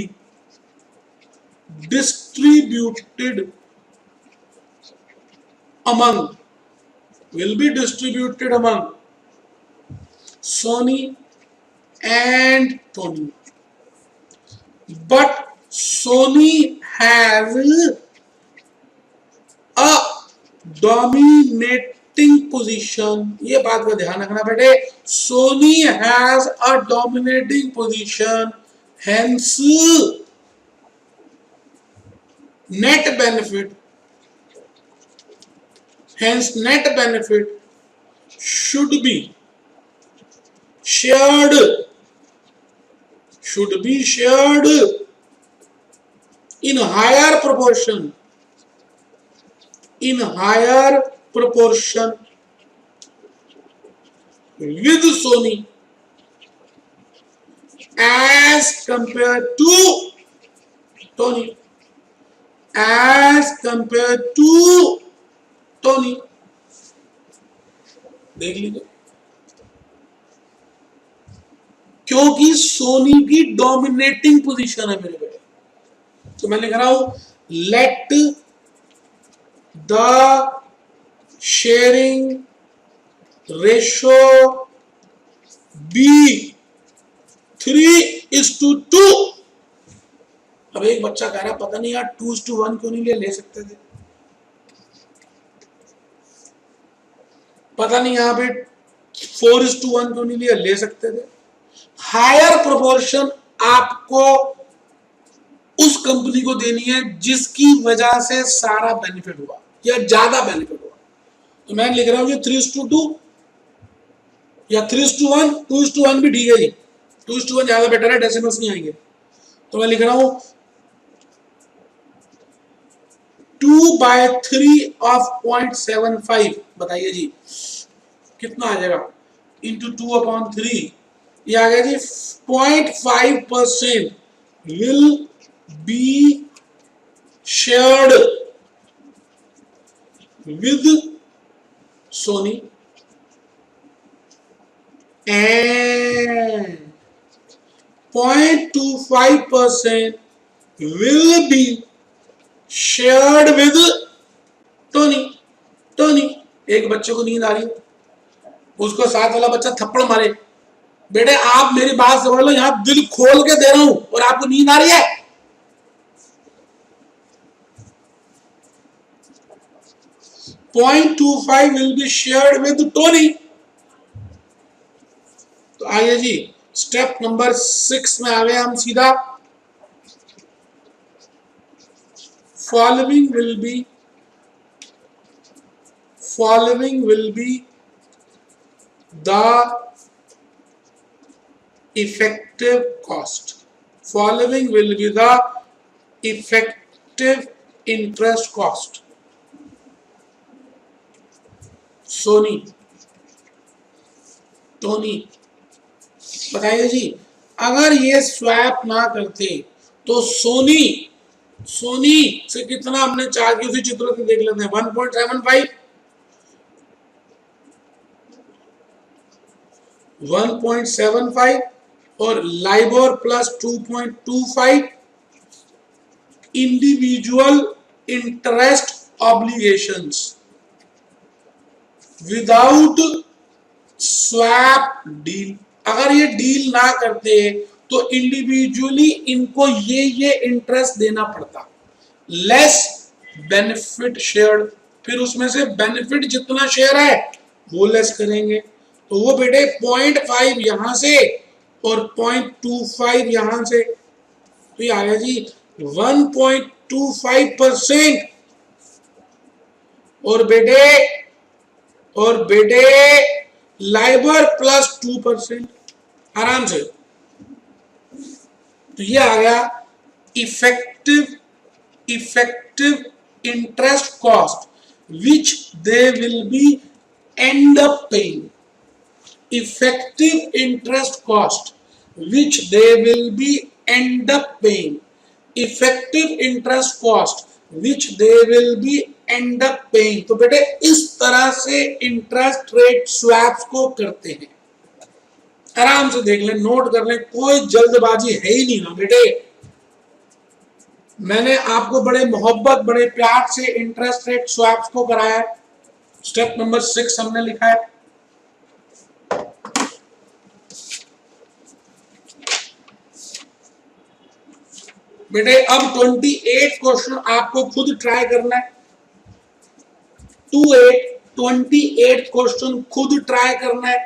distributed among Sony and Tony. But Sony has a dominating position. ये बात का ध्यान रखना बेटे. Sony has a dominating position. Hence, net benefit. Hence, net benefit should be shared. Should be shared in higher proportion. In higher proportion with Sony as compared to Tony. As compared to Tony. देख लीजिए, क्योंकि सोनी की dominating position है मेरे बेटे, तो मैं लिख रहा हूं let the sharing ratio be 3:2. अब एक बच्चा कह रहा पता नहीं यार 2:1 क्यों नहीं ले सकते थे, पता नहीं यहाँ पे 4:1 क्यों नहीं ले सकते थे. हायर प्रोपोर्शन आपको उस कंपनी को देनी है जिसकी वजह से सारा बेनिफिट हुआ या ज्यादा बेनिफिट हुआ. तो मैं लिख रहा हूं 3:2 या 3:1. 2:1 भी ठीक है जी, 2:1 ज्यादा बेटर है, डेसिमल्स नहीं आएंगे. तो मैं लिख रहा हूं 2/3 ऑफ 0.75. बताइए जी कितना आ जाएगा, इंटू 2/3. ये आ गया जी 0.5% will be shared with Sony and 0.25% will be shared with Tony. Tony, एक बच्चे को नींद आ रही है, उसको साथ वाला बच्चा थप्पड़ मारे. बेटे आप मेरी बात समझ लो, यहां दिल खोल के दे रहा हूं और आपको नींद आ रही है. .25 will be shared with Tony. तो आइए जी स्टेप नंबर 6 में आ गए हम सीधा. Following will be the effective cost. Following will be the effective interest cost. Sony, Tony, बताइए जी अगर ये स्वैप ना करते तो सोनी से कितना हमने चार्ज की, उसी चित्र से देख लेते हैं. 1.75, 1.75 और LIBOR plus 2.25 individual interest obligations without swap deal. अगर ये डील ना करते तो इंडिविजुअली इनको ये इंटरेस्ट देना पड़ता, लेस बेनिफिट शेयर. फिर उसमें से बेनिफिट जितना शेयर है वो लेस करेंगे. तो वो बेटे 0.5 यहां से और 0.25 यहां से, तो ये आ गया जी 1.25%. और बेटे लाइबर प्लस 2% आराम से. तो ये आ गया effective interest cost which they will be and up paying. Effective interest cost which they will be and up paying. Effective interest cost which they will be and up paying. तो बेटे इस तरह से इंटरेस्ट रेट स्वैप्स को करते हैं. आराम से देख लें, नोट कर लें, कोई जल्दबाजी है ही नहीं ना बेटे. मैंने आपको बड़े मोहब्बत बड़े प्यार से इंटरेस्ट रेट स्वैप्स को कराया है. स्टेप नंबर 6 हमने लिखा है. बेटे अब 28 क्वेश्चन आपको खुद ट्राई करना है। 28 क्वेश्चन खुद ट्राई करना है,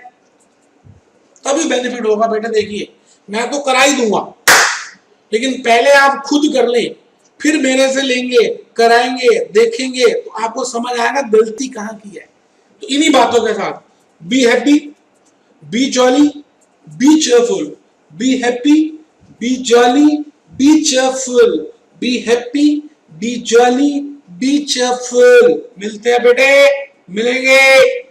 तभी बेनिफिट होगा बेटा। देखिए मैं तो करा ही दूंगा, लेकिन पहले आप खुद कर ले, फिर मेरे से लेंगे, कराएंगे, देखेंगे, तो आपको समझ आएगा गलती कहाँ की है। तो इन्हीं बातों के साथ be happy, B jolly, B cheerful, be happy, B jolly, B cheerful, be happy, B jolly, B cheerful. मिलते हैं बेटे, मिलेंगे।